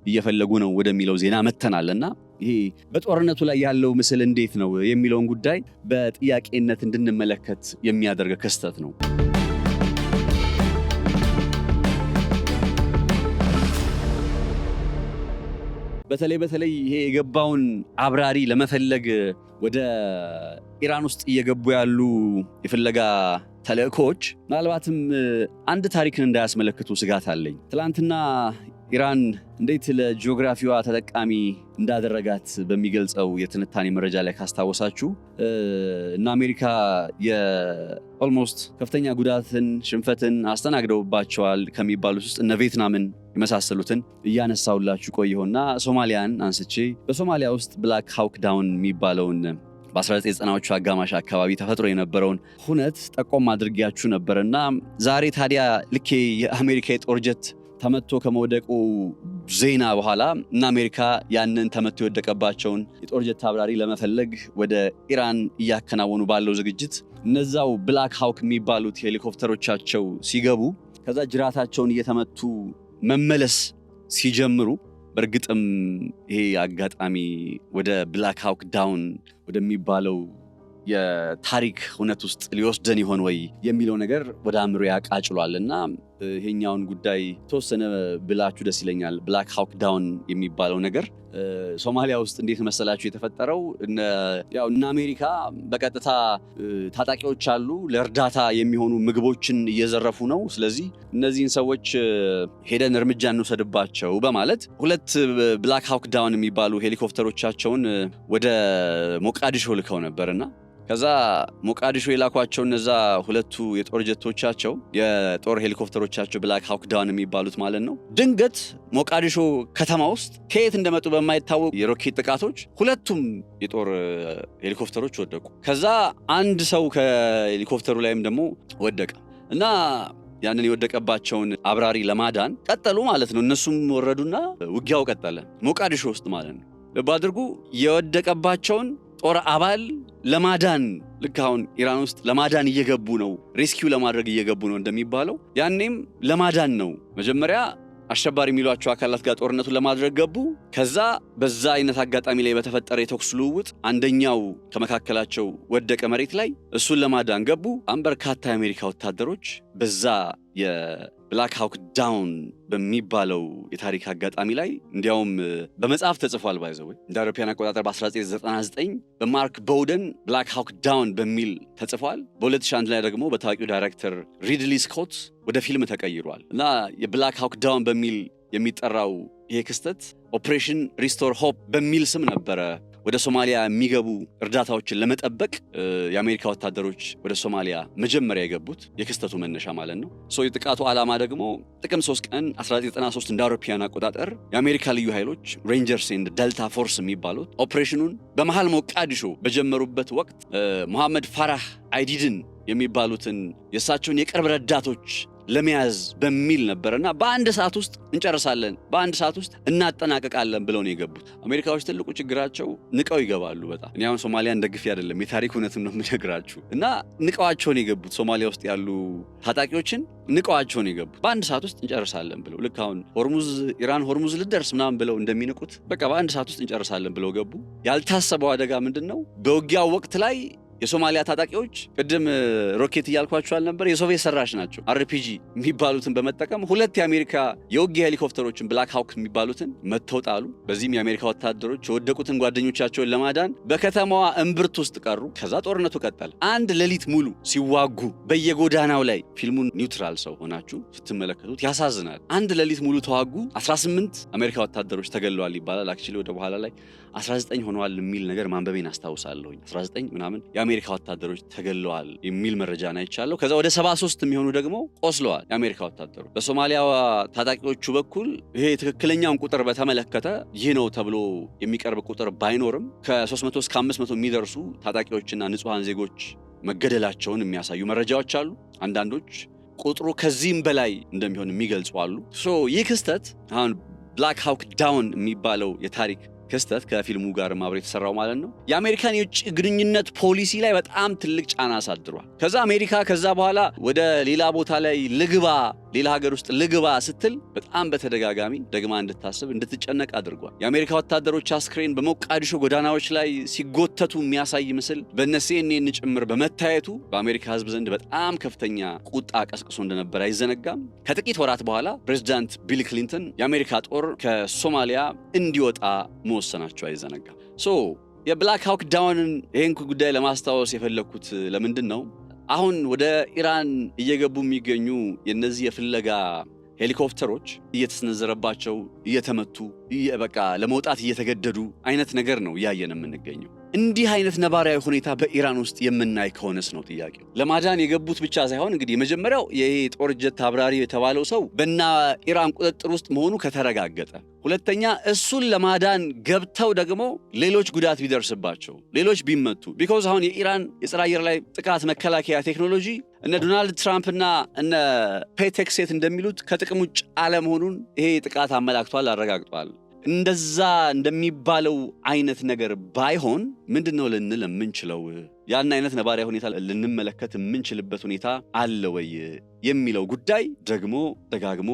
A: እየፈለጉ ነው ወደሚለው ዜና መተናልና ይሄ በጦርነቱ ላይ ያለው ምስል እንዴት ነው የሚለውን ጉዳይ በጥያቄነት እንድንመለከት የሚያደርግ ክስተት ነው። በተለይ ይሄ የገባውን አብራሪ ለመፈለግ ወደ ኢራን ውስጥ እየገቡ ያሉ የፍለጋ ተልእኮች ምናልባትም አንድ ታሪክን እንዳያስመለክቱ ስጋት አለኝ። ትላንትና ኢራን እንዴት ለጂኦግራፊዋ ተጠቃሚ እንዳደረጋት በሚገልጸው የትንታኔ መረጃ ላይ ካስታወሳችሁ እና አሜሪካ የኦልሞስት ከፍተኛ ጉዳትን ሽንፈትን አስተናግደውባቸዋል ከሚባሉት ውስጥ እነ ቪየትናምን የመሳሰሉትን እያነሳውላችሁ ቆየሁና ሶማሊያን አንስቼ በሶማሊያ ውስጥ ብላክ ሃውክ ዳውን የሚባለውን በ1990ዎቹ አጋማሽ አካባቢ ተፈጥሮ የነበረውን ሁነት ጠቆም አድርጌያችሁ ነበርና ዛሬ ታዲያ ልኬ የአሜሪካ የጦር ጀት ተመቶ ከመውደቁ ዜና በኋላ እና አሜሪካ ያንን ተመቶ የወደቀባቸውን የጦር ጀት አብራሪ ለመፈለግ ወደ ኢራን እያከናወኑ ባለው ዝግጅት እነዛው ብላክ ሃውክ የሚባሉት ሄሊኮፕተሮቻቸው ሲገቡ ከዛ ጅራታቸውን እየተመቱ መመለስ ሲጀምሩ በእርግጥም ይሄ አጋጣሚ ወደ ብላክ ሃውክ ዳውን ወደሚባለው የታሪክ እውነት ውስጥ ሊወስደን ይሆን ወይ የሚለው ነገር ወደ አእምሮ ያቃጭሏልና ይሄኛውን ጉዳይ ተወሰነ ብላችሁ ደስ ይለኛል። ብላክ ሃውክ ዳውን የሚባለው ነገር ሶማሊያ ውስጥ እንዴት መሰላችሁ የተፈጠረው? እነ አሜሪካ በቀጥታ ታጣቂዎች አሉ ለእርዳታ የሚሆኑ ምግቦችን እየዘረፉ ነው፣ ስለዚህ እነዚህን ሰዎች ሄደን እርምጃ እንውሰድባቸው በማለት ሁለት ብላክ ሃውክ ዳውን የሚባሉ ሄሊኮፕተሮቻቸውን ወደ ሞቃዲሾ ልከው ነበርና ከዛ ሞቃዲሾ የላኳቸው እነዛ ሁለቱ የጦር ጀቶቻቸው የጦር ሄሊኮፕተሮቻቸው ብላክ ሃውክ ዳውን የሚባሉት ማለት ነው ድንገት ሞቃዲሾ ከተማ ውስጥ ከየት እንደመጡ በማይታወቁ የሮኬት ጥቃቶች ሁለቱም የጦር ሄሊኮፕተሮች ወደቁ። ከዛ አንድ ሰው ከሄሊኮፕተሩ ላይም ደግሞ ወደቀ እና ያንን የወደቀባቸውን አብራሪ ለማዳን ቀጠሉ ማለት ነው። እነሱም ወረዱና ውጊያው ቀጠለ ሞቃዲሾ ውስጥ ማለት ነው። ልብ አድርጉ፣ የወደቀባቸውን ጦር አባል ለማዳን ልክ አሁን ኢራን ውስጥ ለማዳን እየገቡ ነው፣ ሬስኪው ለማድረግ እየገቡ ነው እንደሚባለው ያኔም ለማዳን ነው። መጀመሪያ አሸባሪ የሚሏቸው አካላት ጋር ጦርነቱን ለማድረግ ገቡ። ከዛ በዛ አይነት አጋጣሚ ላይ በተፈጠረ የተኩስ ልውውጥ አንደኛው ከመካከላቸው ወደቀ መሬት ላይ፣ እሱን ለማዳን ገቡ። በርካታ የአሜሪካ ወታደሮች በዛ የብላክ ሃውክ ዳውን በሚባለው የታሪክ አጋጣሚ ላይ እንዲያውም በመጽሐፍ ተጽፏል። ባይዘው እንደ አውሮፓውያን አቆጣጠር በ1999 በማርክ ቦውደን ብላክ ሃውክ ዳውን በሚል ተጽፏል። በ2001 ላይ ደግሞ በታዋቂው ዳይሬክተር ሪድሊ ስኮት ወደ ፊልም ተቀይሯል እና የብላክ ሃውክ ዳውን በሚል የሚጠራው ይሄ ክስተት ኦፕሬሽን ሪስቶር ሆፕ በሚል ስም ነበረ ወደ ሶማሊያ የሚገቡ እርዳታዎችን ለመጠበቅ የአሜሪካ ወታደሮች ወደ ሶማሊያ መጀመሪያ የገቡት የክስተቱ መነሻ ማለት ነው። የጥቃቱ ዓላማ ደግሞ ጥቅምት 3 ቀን 1993 እንደ አውሮፓውያን አቆጣጠር የአሜሪካ ልዩ ኃይሎች ሬንጀርስ ኤንድ ደልታ ፎርስ የሚባሉት ኦፕሬሽኑን በመሃል ሞቃዲሾ በጀመሩበት ወቅት መሐመድ ፋራህ አይዲድን የሚባሉትን የእሳቸውን የቅርብ ረዳቶች ለመያዝ በሚል ነበርና በአንድ ሰዓት ውስጥ እንጨርሳለን፣ በአንድ ሰዓት ውስጥ እናጠናቀቃለን ብለው ነው የገቡት። አሜሪካዎች ትልቁ ችግራቸው ንቀው ይገባሉ። በጣም እኔ አሁን ሶማሊያን ደግፌ አይደለም፣ የታሪክ እውነትም ነው የምነግራችሁ። እና ንቀዋቸውን የገቡት ሶማሊያ ውስጥ ያሉ ታጣቂዎችን ንቀዋቸውን የገቡት በአንድ ሰዓት ውስጥ እንጨርሳለን ብለው ልክ አሁን ኢራን ሆርሙዝ ልደርስ ምናምን ብለው እንደሚንቁት በቃ በአንድ ሰዓት ውስጥ እንጨርሳለን ብለው ገቡ። ያልታሰበው አደጋ ምንድን ነው? በውጊያው ወቅት ላይ የሶማሊያ ታጣቂዎች ቅድም ሮኬት እያልኳቸዋል ነበር፣ የሶቪየት ሰራሽ ናቸው። አርፒጂ የሚባሉትን በመጠቀም ሁለት የአሜሪካ የውጊያ ሄሊኮፕተሮችን ብላክ ሃውክ የሚባሉትን መተው ጣሉ። በዚህም የአሜሪካ ወታደሮች የወደቁትን ጓደኞቻቸውን ለማዳን በከተማዋ እምብርት ውስጥ ቀሩ። ከዛ ጦርነቱ ቀጠለ። አንድ ሌሊት ሙሉ ሲዋጉ በየጎዳናው ላይ ፊልሙን ኒውትራል ሰው ሆናችሁ ስትመለከቱት ያሳዝናል። አንድ ሌሊት ሙሉ ተዋጉ። 18 አሜሪካ ወታደሮች ተገለዋል ይባላል። አክቹሊ ወደ በኋላ ላይ 19 ሆነዋል የሚል ነገር ማንበቤን አስታውሳለሁ። 19 ምናምን የአሜሪካ ወታደሮች ተገለዋል የሚል መረጃ አይቻለሁ። ከዛ ወደ 73 የሚሆኑ ደግሞ ቆስለዋል የአሜሪካ ወታደሮች። በሶማሊያ ታጣቂዎቹ በኩል ይሄ ትክክለኛውን ቁጥር በተመለከተ ይህ ነው ተብሎ የሚቀርብ ቁጥር ባይኖርም ከ300 እስከ 500 የሚደርሱ ታጣቂዎችና ንጹሃን ዜጎች መገደላቸውን የሚያሳዩ መረጃዎች አሉ። አንዳንዶች ቁጥሩ ከዚህም በላይ እንደሚሆን የሚገልጹ አሉ። ይህ ክስተት አሁን ብላክ ሃውክ ዳውን የሚባለው የታሪክ ክስተት ከፊልሙ ጋር ማብሬ የተሰራው ማለት ነው የአሜሪካን የውጭ ግንኙነት ፖሊሲ ላይ በጣም ትልቅ ጫና አሳድሯል። ከዛ አሜሪካ ከዛ በኋላ ወደ ሌላ ቦታ ላይ ሌላ ሀገር ውስጥ ልግባ ስትል በጣም በተደጋጋሚ ደግማ እንድታስብ እንድትጨነቅ አድርጓል። የአሜሪካ ወታደሮች አስክሬን በሞቃዲሾ ጎዳናዎች ላይ ሲጎተቱ የሚያሳይ ምስል በነ CNN ጭምር በመታየቱ በአሜሪካ ሕዝብ ዘንድ በጣም ከፍተኛ ቁጣ ቀስቅሶ እንደነበር አይዘነጋም። ከጥቂት ወራት በኋላ ፕሬዝዳንት ቢል ክሊንተን የአሜሪካ ጦር ከሶማሊያ እንዲወጣ መወሰናቸው አይዘነጋም። የብላክ ሃውክ ዳውንን ይህን ጉዳይ ለማስታወስ የፈለግኩት ለምንድን ነው? አሁን ወደ ኢራን እየገቡ የሚገኙ የነዚህ የፍለጋ ሄሊኮፕተሮች እየተሰነዘረባቸው እየተመቱ በቃ ለመውጣት እየተገደዱ አይነት ነገር ነው እያየን የምንገኘው። እንዲህ አይነት ነባራዊ ሁኔታ በኢራን ውስጥ የምናይ ከሆነስ ነው ጥያቄው። ለማዳን የገቡት ብቻ ሳይሆን እንግዲህ የመጀመሪያው የጦር ጀት አብራሪ የተባለው ሰው በእነ ኢራን ቁጥጥር ውስጥ መሆኑ ከተረጋገጠ፣ ሁለተኛ እሱን ለማዳን ገብተው ደግሞ ሌሎች ጉዳት ቢደርስባቸው፣ ሌሎች ቢመቱ ቢኮዝ አሁን የኢራን የጸረ አየር ላይ ጥቃት መከላከያ ቴክኖሎጂ እነ ዶናልድ ትራምፕና እነ ፔቴክሴት እንደሚሉት ከጥቅም ውጭ አለመሆኑን ይሄ ጥቃት አመላክቷል፣ አረጋግጧል። እንደዛ እንደሚባለው አይነት ነገር ባይሆን ምንድነው ልንል የምንችለው? ያን አይነት ነባራዊ ሁኔታ ልንመለከት የምንችልበት ሁኔታ አለ ወይ የሚለው ጉዳይ ደግሞ ደጋግሞ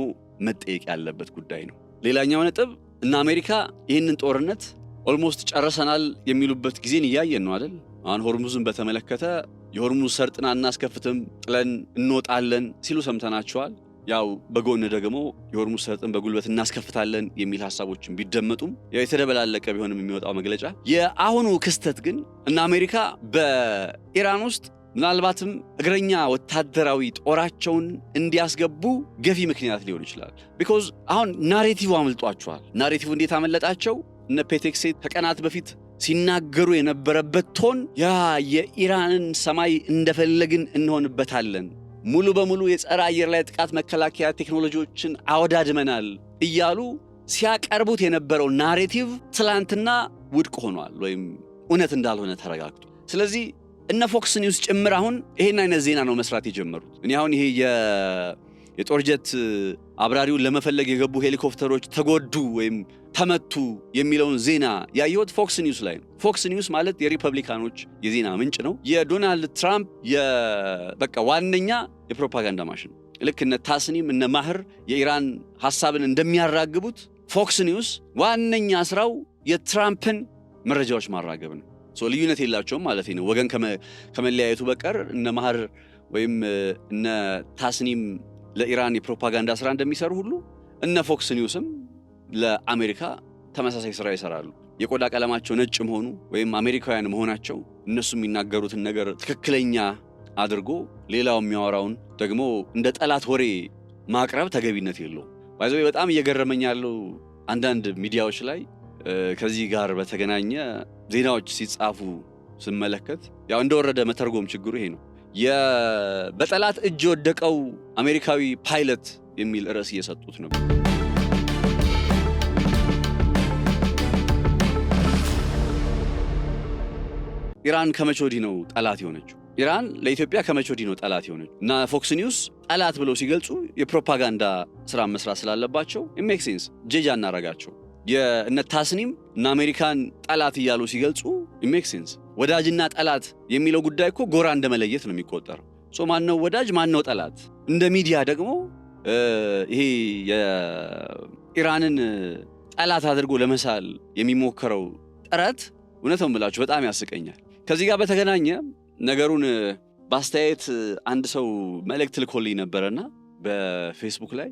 A: መጠየቅ ያለበት ጉዳይ ነው። ሌላኛው ነጥብ እና አሜሪካ ይህንን ጦርነት ኦልሞስት ጨርሰናል የሚሉበት ጊዜን እያየን ነው አይደል? አሁን ሆርሙዝን በተመለከተ የሆርሙዝ ሰርጥን አናስከፍትም ጥለን እንወጣለን ሲሉ ሰምተናቸዋል። ያው በጎን ደግሞ የሆርሙዝ ሰርጥን በጉልበት እናስከፍታለን የሚል ሐሳቦችን ቢደመጡም ያው የተደበላለቀ ቢሆንም የሚወጣው መግለጫ የአሁኑ ክስተት ግን እና አሜሪካ በኢራን ውስጥ ምናልባትም እግረኛ ወታደራዊ ጦራቸውን እንዲያስገቡ ገፊ ምክንያት ሊሆን ይችላል። ቢኮዝ አሁን ናሬቲቭ አመልጧቸዋል። ናሬቲቭ እንዴት አመለጣቸው? እነ ፔቴክሴት ከቀናት በፊት ሲናገሩ የነበረበት ቶን ያ የኢራንን ሰማይ እንደፈለግን እንሆንበታለን፣ ሙሉ በሙሉ የጸረ አየር ላይ ጥቃት መከላከያ ቴክኖሎጂዎችን አወዳድመናል እያሉ ሲያቀርቡት የነበረው ናሬቲቭ ትላንትና ውድቅ ሆኗል ወይም እውነት እንዳልሆነ ተረጋግጧል። ስለዚህ እነ ፎክስ ኒውስ ጭምር አሁን ይሄን አይነት ዜና ነው መስራት የጀመሩት። እኔ አሁን ይሄ የጦር ጀት አብራሪውን ለመፈለግ የገቡ ሄሊኮፕተሮች ተጎዱ ወይም ተመቱ የሚለውን ዜና ያየሁት ፎክስ ኒውስ ላይ ነው። ፎክስ ኒውስ ማለት የሪፐብሊካኖች የዜና ምንጭ ነው። የዶናልድ ትራምፕ በቃ ዋነኛ የፕሮፓጋንዳ ማሽን። ልክ እነ ታስኒም እነ ማህር የኢራን ሐሳብን እንደሚያራግቡት ፎክስ ኒውስ ዋነኛ ስራው የትራምፕን መረጃዎች ማራገብ ነው። ልዩነት የላቸውም ማለት ነው። ወገን ከመለያየቱ በቀር እነ ማህር ወይም እነ ታስኒም ለኢራን የፕሮፓጋንዳ ስራ እንደሚሰሩ ሁሉ እነ ፎክስ ኒውስም ለአሜሪካ ተመሳሳይ ስራ ይሰራሉ። የቆዳ ቀለማቸው ነጭ መሆኑ ወይም አሜሪካውያን መሆናቸው እነሱ የሚናገሩትን ነገር ትክክለኛ አድርጎ ሌላው የሚያወራውን ደግሞ እንደ ጠላት ወሬ ማቅረብ ተገቢነት የለውም። ባይዘው በጣም እየገረመኝ ያለው አንዳንድ ሚዲያዎች ላይ ከዚህ ጋር በተገናኘ ዜናዎች ሲጻፉ ስመለከት ያው እንደወረደ መተርጎም ችግሩ ይሄ ነው። በጠላት እጅ ወደቀው አሜሪካዊ ፓይለት የሚል ርዕስ እየሰጡት ነው። ኢራን ከመቼ ወዲህ ነው ጠላት የሆነችው? ኢራን ለኢትዮጵያ ከመቼ ወዲህ ነው ጠላት የሆነችው? እና ፎክስ ኒውስ ጠላት ብለው ሲገልጹ የፕሮፓጋንዳ ስራ መስራት ስላለባቸው ሜክ ሴንስ ጀጅ አናረጋቸው። የእነ ታስኒም እና አሜሪካን ጠላት እያሉ ሲገልጹ ሜክ ሴንስ። ወዳጅና ጠላት የሚለው ጉዳይ እኮ ጎራ እንደመለየት ነው የሚቆጠረው። ማነው ወዳጅ ማነው ጠላት? እንደ ሚዲያ ደግሞ ይሄ የኢራንን ጠላት አድርጎ ለመሳል የሚሞከረው ጥረት እውነቱን ብላችሁ በጣም ያስቀኛል። ከዚህ ጋር በተገናኘ ነገሩን በአስተያየት አንድ ሰው መልእክት ልኮልኝ ነበረና በፌስቡክ ላይ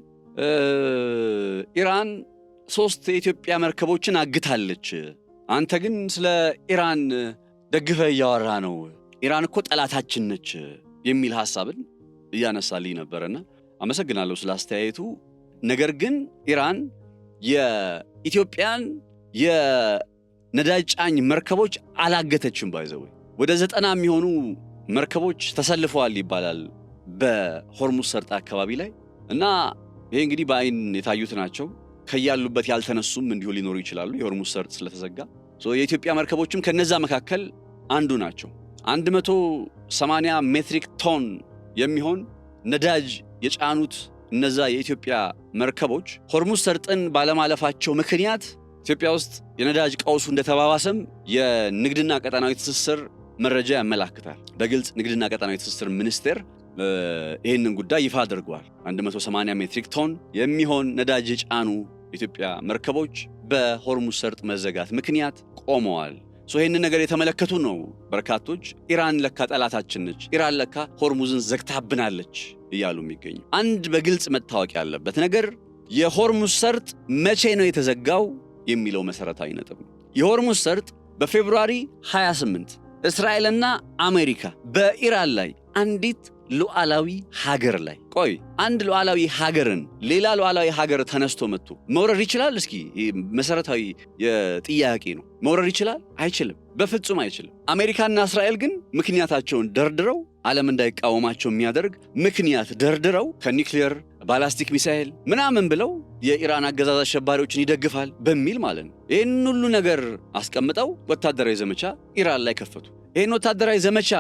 A: ኢራን 3 የኢትዮጵያ መርከቦችን አግታለች፣ አንተ ግን ስለ ኢራን ደግፈህ እያወራ ነው፣ ኢራን እኮ ጠላታችን ነች የሚል ሐሳብን እያነሳልኝ ነበርና አመሰግናለሁ ስለ አስተያየቱ። ነገር ግን ኢራን የኢትዮጵያን የነዳጅ ጫኝ መርከቦች አላገተችም። ባይዘው ወደ 90 የሚሆኑ መርከቦች ተሰልፈዋል ይባላል በሆርሙዝ ሰርጥ አካባቢ ላይ እና ይሄ እንግዲህ በአይን የታዩት ናቸው። ከያሉበት ያልተነሱም እንዲሁ ሊኖሩ ይችላሉ የሆርሙዝ ሰርጥ ስለተዘጋ። የኢትዮጵያ መርከቦችም ከነዛ መካከል አንዱ ናቸው። 180 ሜትሪክ ቶን የሚሆን ነዳጅ የጫኑት እነዛ የኢትዮጵያ መርከቦች ሆርሙዝ ሰርጥን ባለማለፋቸው ምክንያት ኢትዮጵያ ውስጥ የነዳጅ ቀውሱ እንደተባባሰም የንግድና ቀጠናዊ ትስስር መረጃ ያመላክታል። በግልጽ ንግድና ቀጠናዊ ትስስር ሚኒስቴር ይህንን ጉዳይ ይፋ አድርጓል። 180 ሜትሪክ ቶን የሚሆን ነዳጅ የጫኑ ኢትዮጵያ መርከቦች በሆርሙዝ ሰርጥ መዘጋት ምክንያት ቆመዋል። ይህንን ነገር የተመለከቱ ነው በርካቶች ኢራን ለካ ጠላታችን ነች፣ ኢራን ለካ ሆርሙዝን ዘግታብናለች እያሉ የሚገኙ። አንድ በግልጽ መታወቅ ያለበት ነገር የሆርሙዝ ሰርጥ መቼ ነው የተዘጋው የሚለው መሰረታዊ ነጥብ ነው። የሆርሙዝ ሰርጥ በፌብሩዋሪ 28 እስራኤልና አሜሪካ በኢራን ላይ አንዲት ሉዓላዊ ሀገር ላይ አንድ ሉዓላዊ ሀገርን ሌላ ሉዓላዊ ሀገር ተነስቶ መጥቶ መውረር ይችላል? እስኪ መሰረታዊ ጥያቄ ነው። መውረር ይችላል? አይችልም፣ በፍጹም አይችልም። አሜሪካና እስራኤል ግን ምክንያታቸውን ደርድረው ዓለም እንዳይቃወማቸው የሚያደርግ ምክንያት ደርድረው ከኒውክሊየር ባላስቲክ ሚሳኤል ምናምን ብለው የኢራን አገዛዝ አሸባሪዎችን ይደግፋል በሚል ማለት ነው። ይህን ሁሉ ነገር አስቀምጠው ወታደራዊ ዘመቻ ኢራን ላይ ከፈቱ። ይህን ወታደራዊ ዘመቻ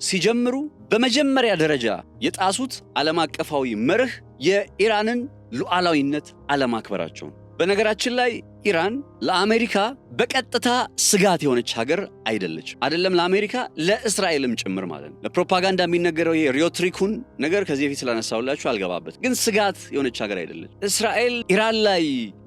A: ሲጀምሩ በመጀመሪያ ደረጃ የጣሱት ዓለም አቀፋዊ መርህ የኢራንን ሉዓላዊነት አለማክበራቸው። በነገራችን ላይ ኢራን ለአሜሪካ በቀጥታ ስጋት የሆነች ሀገር አይደለች። አይደለም ለአሜሪካ ለእስራኤልም ጭምር ማለት ነው። ለፕሮፓጋንዳ የሚነገረው ይሄ ሪዮትሪኩን ነገር ከዚህ በፊት ስላነሳውላችሁ አልገባበት፣ ግን ስጋት የሆነች ሀገር አይደለች። እስራኤል ኢራን ላይ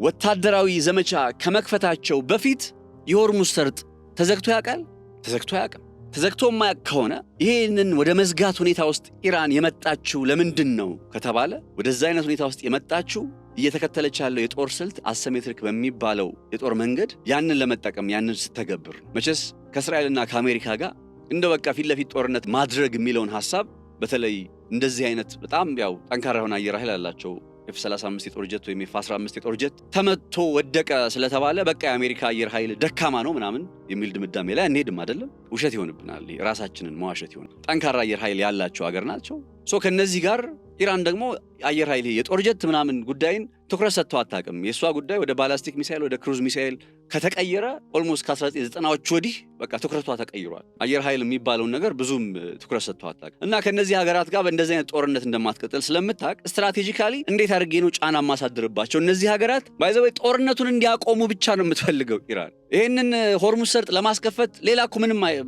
A: ወታደራዊ ዘመቻ ከመክፈታቸው በፊት የሆርሙዝ ሰርጥ ተዘግቶ ያውቃል? ተዘግቶ አያውቅም። ተዘግቶ የማያውቅ ከሆነ ይህንን ወደ መዝጋት ሁኔታ ውስጥ ኢራን የመጣችው ለምንድን ነው ከተባለ ወደዛ አይነት ሁኔታ ውስጥ የመጣችው እየተከተለች ያለው የጦር ስልት አሲሜትሪክ በሚባለው የጦር መንገድ ያንን ለመጠቀም ያንን ስተገብር መቼስ ከእስራኤልና ከአሜሪካ ጋር እንደ በቃ ፊት ለፊት ጦርነት ማድረግ የሚለውን ሐሳብ በተለይ እንደዚህ አይነት በጣም ያው ጠንካራ የሆነ አየር ኃይል ያላቸው F-35 የጦር ጀት ወይም F-15 የጦር ጀት ተመቶ ወደቀ ስለተባለ በቃ የአሜሪካ አየር ኃይል ደካማ ነው ምናምን የሚል ድምዳሜ ላይ እንሄድም አይደለም። ውሸት ይሆንብናል። ራሳችንን መዋሸት ይሆን። ጠንካራ አየር ኃይል ያላቸው ሀገር ናቸው። ከነዚህ ጋር ኢራን ደግሞ አየር ኃይል የጦር ጀት ምናምን ጉዳይን ትኩረት ሰጥተው አታውቅም። የሷ ጉዳይ ወደ ባላስቲክ ሚሳኤል ወደ ክሩዝ ሚሳኤል ከተቀየረ ኦልሞስት ከ1990ዎቹ ወዲህ በቃ ትኩረቷ ተቀይሯል። አየር ኃይል የሚባለውን ነገር ብዙም ትኩረት ሰጥተው አታውቅም እና ከነዚህ ሀገራት ጋር በእንደዚህ አይነት ጦርነት እንደማትቀጥል ስለምታውቅ ስትራቴጂካሊ እንዴት አድርጌ ነው ጫና ማሳድርባቸው እነዚህ ሀገራት ባይዘው ጦርነቱን እንዲያቆሙ ብቻ ነው የምትፈልገው ኢራን። ይሄንን ሆርሙዝ ሰርጥ ለማስከፈት ሌላ እኮ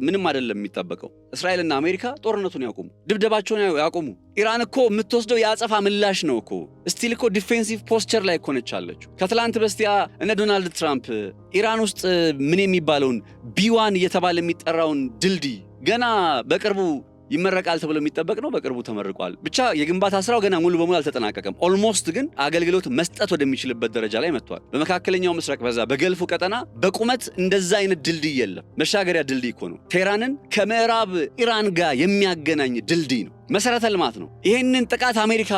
A: ምንም አይደለም የሚጠበቀው። እስራኤልና አሜሪካ ጦርነቱን ያቆሙ፣ ድብደባቸውን ያቆሙ። ኢራን እኮ የምትወስደው የአጸፋ ምላሽ ነው እኮ። ስቲል እኮ ዲፌንሲቭ ፖስቸር ላይ እኮ ነች አለችው። ከትላንት በስቲያ እነ ዶናልድ ትራምፕ ኢራን ውስጥ ምን የሚባለውን ቢ1 እየተባለ የሚጠራውን ድልድይ ገና በቅርቡ ይመረቃል ተብሎ የሚጠበቅ ነው። በቅርቡ ተመርቋል። ብቻ የግንባታ ስራው ገና ሙሉ በሙሉ አልተጠናቀቀም። ኦልሞስት ግን አገልግሎት መስጠት ወደሚችልበት ደረጃ ላይ መጥቷል። በመካከለኛው ምስራቅ በዛ በገልፉ ቀጠና በቁመት እንደዛ አይነት ድልድይ የለም። መሻገሪያ ድልድይ እኮ ነው። ቴህራንን ከምዕራብ ኢራን ጋር የሚያገናኝ ድልድይ ነው። መሰረተ ልማት ነው። ይሄንን ጥቃት አሜሪካ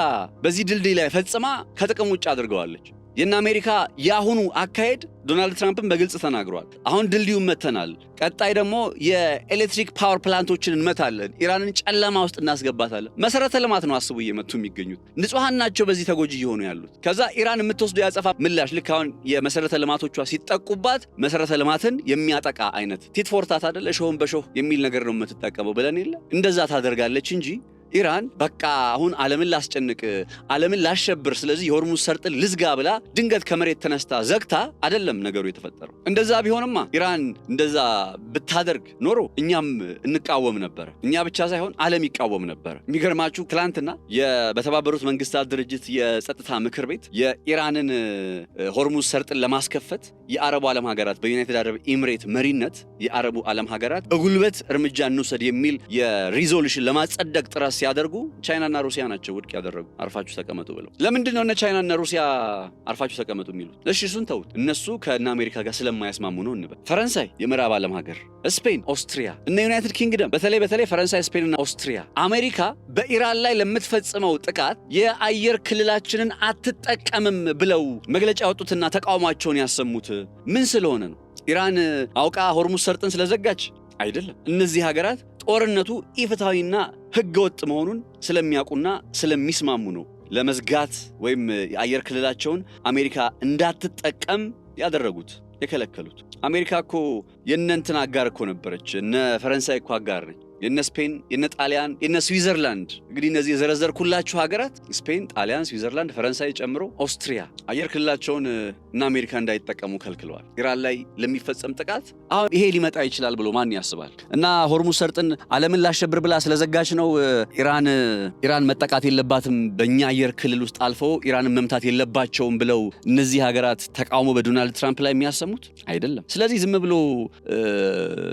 A: በዚህ ድልድይ ላይ ፈጽማ ከጥቅም ውጭ አድርገዋለች። የና አሜሪካ ያሁኑ አካሄድ ዶናልድ ትራምፕን በግልጽ ተናግሯል። አሁን ድልድዩን መተናል፣ ቀጣይ ደግሞ የኤሌክትሪክ ፓወር ፕላንቶችን እንመታለን፣ ኢራንን ጨለማ ውስጥ እናስገባታለን። መሰረተ ልማት ነው አስቡ እየመቱ የሚገኙት። ንጹሃን ናቸው በዚህ ተጎጂ እየሆኑ ያሉት። ከዛ ኢራን የምትወስደው ያጸፋ ምላሽ ልክ አሁን የመሰረተ ልማቶቿ ሲጠቁባት መሰረተ ልማትን የሚያጠቃ አይነት ቲትፎርታት አይደለ ሾህን በሾህ የሚል ነገር ነው የምትጠቀመው ብለን የለ እንደዛ ታደርጋለች እንጂ ኢራን በቃ አሁን ዓለምን ላስጨንቅ፣ ዓለምን ላሸብር፣ ስለዚህ የሆርሙዝ ሰርጥን ልዝጋ ብላ ድንገት ከመሬት ተነስታ ዘግታ አይደለም ነገሩ የተፈጠረው። እንደዛ ቢሆንማ ኢራን እንደዛ ብታደርግ ኖሮ እኛም እንቃወም ነበር። እኛ ብቻ ሳይሆን ዓለም ይቃወም ነበር። የሚገርማችሁ ትላንትና በተባበሩት መንግስታት ድርጅት የጸጥታ ምክር ቤት የኢራንን ሆርሙዝ ሰርጥን ለማስከፈት የአረቡ ዓለም ሀገራት በዩናይትድ አረብ ኤሚሬት መሪነት የአረቡ ዓለም ሀገራት በጉልበት እርምጃ እንውሰድ የሚል የሪዞሉሽን ለማጸደቅ ጥረት ሲያደርጉ ቻይናና ሩሲያ ናቸው ውድቅ ያደረጉ። አርፋችሁ ተቀመጡ ብለው። ለምንድን ነው እነ ቻይናና ሩሲያ አርፋችሁ ተቀመጡ የሚሉት? እሺ እሱን ተውት። እነሱ ከእነ አሜሪካ ጋር ስለማያስማሙ ነው እንበል። ፈረንሳይ የምዕራብ ዓለም ሀገር፣ ስፔን፣ ኦስትሪያ እና ዩናይትድ ኪንግደም በተለይ ፈረንሳይ፣ ስፔንና ኦስትሪያ አሜሪካ በኢራን ላይ ለምትፈጽመው ጥቃት የአየር ክልላችንን አትጠቀምም ብለው መግለጫ ያወጡትና ተቃውሟቸውን ያሰሙት ምን ስለሆነ ነው? ኢራን አውቃ ሆርሙዝ ሰርጥን ስለዘጋች አይደለም። እነዚህ ሀገራት ጦርነቱ ኢፍትሃዊና ህገወጥ መሆኑን ስለሚያውቁና ስለሚስማሙ ነው ለመዝጋት ወይም የአየር ክልላቸውን አሜሪካ እንዳትጠቀም ያደረጉት የከለከሉት። አሜሪካ እኮ የእነንትን አጋር እኮ ነበረች። እነ ፈረንሳይ እኮ አጋር ነች። የነ ስፔን፣ የነ ጣሊያን፣ የነ ስዊዘርላንድ እንግዲህ እነዚህ የዘረዘርኩላችሁ ሀገራት ስፔን፣ ጣሊያን፣ ስዊዘርላንድ፣ ፈረንሳይ ጨምሮ አውስትሪያ አየር ክልላቸውን እና አሜሪካ እንዳይጠቀሙ ከልክለዋል። ኢራን ላይ ለሚፈጸም ጥቃት አሁን ይሄ ሊመጣ ይችላል ብሎ ማን ያስባል? እና ሆርሙዝ ሰርጥን ዓለምን ላሸብር ብላ ስለዘጋች ነው ኢራን መጠቃት የለባትም በእኛ አየር ክልል ውስጥ አልፈው ኢራንን መምታት የለባቸውም ብለው እነዚህ ሀገራት ተቃውሞ በዶናልድ ትራምፕ ላይ የሚያሰሙት አይደለም። ስለዚህ ዝም ብሎ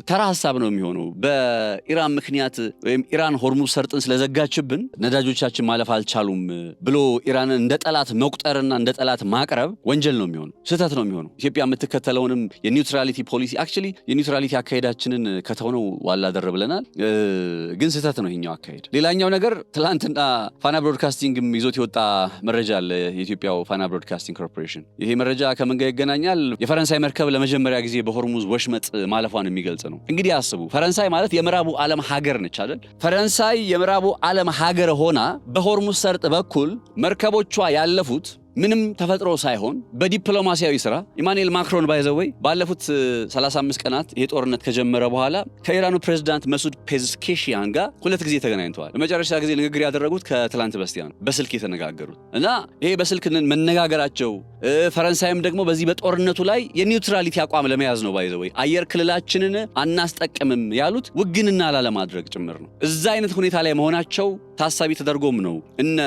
A: ተራ ሀሳብ ነው የሚሆነው። በኢራን ምክንያት ወይም ኢራን ሆርሙዝ ሰርጥን ስለዘጋችብን ነዳጆቻችን ማለፍ አልቻሉም ብሎ ኢራንን እንደ ጠላት መቁጠርና እንደ ጠላት ማቅረብ ወንጀል ነው የሚሆነው፣ ስህተት ነው የሚሆነው። ኢትዮጵያ የምትከተለውንም የኒውትራሊቲ ፖሊሲ አክቹሊ የኒውትራሊቲ አካሄዳችንን ከተሆነው ዋላ ደር ብለናል፣ ግን ስህተት ነው ይሄኛው አካሄድ። ሌላኛው ነገር ትላንትና ፋና ብሮድካስቲንግ ይዞት የወጣ መረጃ አለ፣ የኢትዮጵያው ፋና ብሮድካስቲንግ ኮርፖሬሽን። ይሄ መረጃ ከምን ጋር ይገናኛል? የፈረንሳይ መርከብ ለመጀመሪያ ጊዜ በሆርሙዝ ወሽመጥ ማለፏን የሚገልጽ ነው። እንግዲህ አስቡ፣ ፈረንሳይ ማለት የምዕራቡ ዓለም ሀገር ነች አይደል? ፈረንሳይ የምዕራቡ ዓለም ሀገር ሆና በሆርሙዝ ሰርጥ በኩል መርከቦቿ ያለፉት ምንም ተፈጥሮ ሳይሆን በዲፕሎማሲያዊ ስራ ኢማኑኤል ማክሮን ባይዘወይ ባለፉት 35 ቀናት ይሄ ጦርነት ከጀመረ በኋላ ከኢራኑ ፕሬዝዳንት መሱድ ፔዝኬሺያን ጋር 2 ጊዜ ተገናኝተዋል። ለመጨረሻ ጊዜ ንግግር ያደረጉት ከትላንት በስቲያ ነው፣ በስልክ የተነጋገሩት እና ይሄ በስልክ መነጋገራቸው ፈረንሳይም ደግሞ በዚህ በጦርነቱ ላይ የኒውትራሊቲ አቋም ለመያዝ ነው ባይዘወይ አየር ክልላችንን አናስጠቅምም ያሉት ውግንና ላለማድረግ ጭምር ነው። እዛ አይነት ሁኔታ ላይ መሆናቸው ታሳቢ ተደርጎም ነው እነ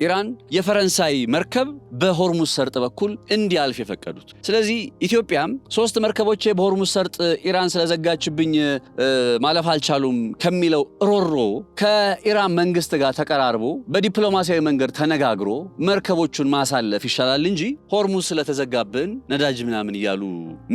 A: ኢራን የፈረንሳይ መርከብ በሆርሙዝ ሰርጥ በኩል እንዲያልፍ የፈቀዱት። ስለዚህ ኢትዮጵያም 3 መርከቦቼ በሆርሙዝ ሰርጥ ኢራን ስለዘጋችብኝ ማለፍ አልቻሉም ከሚለው ሮሮ ከኢራን መንግስት ጋር ተቀራርቦ በዲፕሎማሲያዊ መንገድ ተነጋግሮ መርከቦቹን ማሳለፍ ይሻላል እንጂ ሆርሙዝ ስለተዘጋብን ነዳጅ ምናምን እያሉ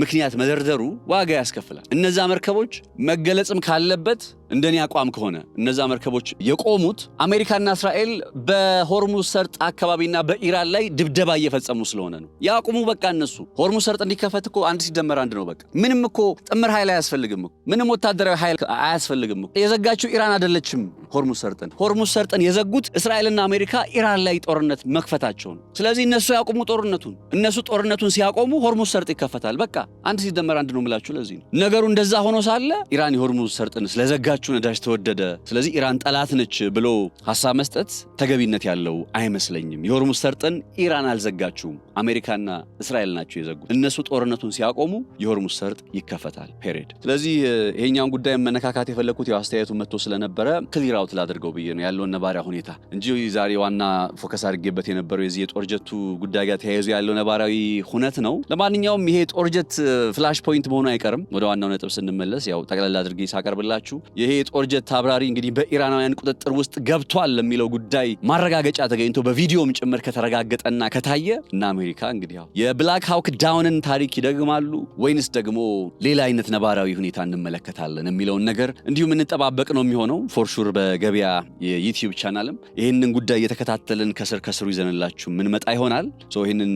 A: ምክንያት መደርደሩ ዋጋ ያስከፍላል። እነዛ መርከቦች መገለጽም ካለበት እንደኔ አቋም ከሆነ እነዛ መርከቦች የቆሙት አሜሪካና እስራኤል በሆርሙዝ ሰርጥ አካባቢና በኢራን ላይ ድብደባ እየፈጸሙ ስለሆነ ነው። ያቁሙ በቃ። እነሱ ሆርሙዝ ሰርጥ እንዲከፈት እኮ 1 ሲደመር 1 ነው በቃ። ምንም እኮ ጥምር ኃይል አያስፈልግም እኮ፣ ምንም ወታደራዊ ኃይል አያስፈልግም እኮ። የዘጋችው ኢራን አይደለችም ሆርሙዝ ሰርጥን። ሆርሙዝ ሰርጥን የዘጉት እስራኤልና አሜሪካ ኢራን ላይ ጦርነት መክፈታቸው ነው። ስለዚህ እነሱ ያቁሙ ጦርነቱን። እነሱ ጦርነቱን ሲያቆሙ ሆርሙዝ ሰርጥ ይከፈታል በቃ። 1 ሲደመር 1 ነው የምላችሁ። ለዚህ ነው ነገሩ እንደዛ ሆኖ ሳለ ኢራን የሆርሙዝ ሰርጥን ስለዘጋችሁ ነዳጅ ተወደደ፣ ስለዚህ ኢራን ጠላት ነች ብሎ ሐሳብ መስጠት ተገቢነት ያለው አይመስለኝም። የሆርሙዝ ሰርጥን ኢራን አልዘጋችውም፣ አሜሪካና እስራኤል ናቸው የዘጉት። እነሱ ጦርነቱን ሲያቆሙ የሆርሙዝ ሰርጥ ይከፈታል ፔሪድ። ስለዚህ ይሄኛውን ጉዳይ መነካካት የፈለኩት ያው አስተያየቱ መጥቶ ስለነበረ ክሊር አውት ላድርገው ብዬ ነው ያለውን ነባራዊ ሁኔታ እንጂ ዛሬ ዋና ፎከስ አድርጌበት የነበረው የዚህ የጦር ጀቱ ጉዳይ ጋር ተያይዞ ያለው ነባራዊ ሁነት ነው። ለማንኛውም ይሄ ጦር ጀት ፍላሽ ፖይንት መሆኑ አይቀርም። ወደ ዋናው ነጥብ ስንመለስ ያው ጠቅላላ አድርጌ ሳቀርብላችሁ ይሄ የጦር ጀት አብራሪ እንግዲህ በኢራናውያን ቁጥጥር ውስጥ ገብቷል ለሚለው ጉዳይ ማረጋገጫ ተገኝቶ በቪዲዮም ጭምር ከተረጋገጠና ከታየ እና አሜሪካ እንግዲህ ያው የብላክ ሃውክ ዳውንን ታሪክ ይደግማሉ ወይንስ ደግሞ ሌላ አይነት ነባራዊ ሁኔታ እንመለከታለን የሚለውን ነገር እንዲሁም እንጠባበቅ ነው የሚሆነው። ፎር ሹር በገበያ የዩቲዩብ ቻናልም ይህንን ጉዳይ እየተከታተልን ከስሩ ይዘንላችሁ ምን መጣ ይሆናል። ይህንን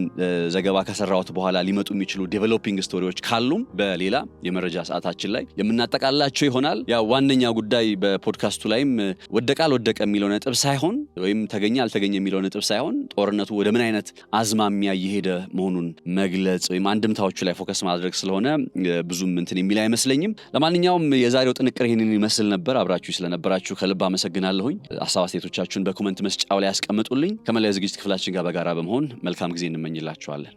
A: ዘገባ ከሰራሁት በኋላ ሊመጡ የሚችሉ ዴቨሎፒንግ ስቶሪዎች ካሉም በሌላ የመረጃ ሰዓታችን ላይ የምናጠቃላችሁ ይሆናል። ያው ዋነኛ ጉዳይ በፖድካስቱ ላይም ወደቀ አልወደቀ የሚለው ነጥብ ሳይሆን ወይም ተገኘ አልተገኘ የሚለው ነጥብ ሳይሆን ጦርነቱ ወደ ምን አይነት አዝማሚያ እየሄደ መሆኑን መግለጽ ወይም አንድምታዎቹ ላይ ፎከስ ማድረግ ስለሆነ ብዙም እንትን የሚል አይመስለኝም። ለማንኛውም የዛሬው ጥንቅር ይህንን ይመስል ነበር። አብራችሁ ስለነበራችሁ ከልብ አመሰግናለሁኝ። ሀሳብ አስተያየቶቻችሁን በኮመንት መስጫው ላይ ያስቀምጡልኝ። ከመላው ዝግጅት ክፍላችን ጋር በጋራ በመሆን መልካም ጊዜ እንመኝላችኋለን።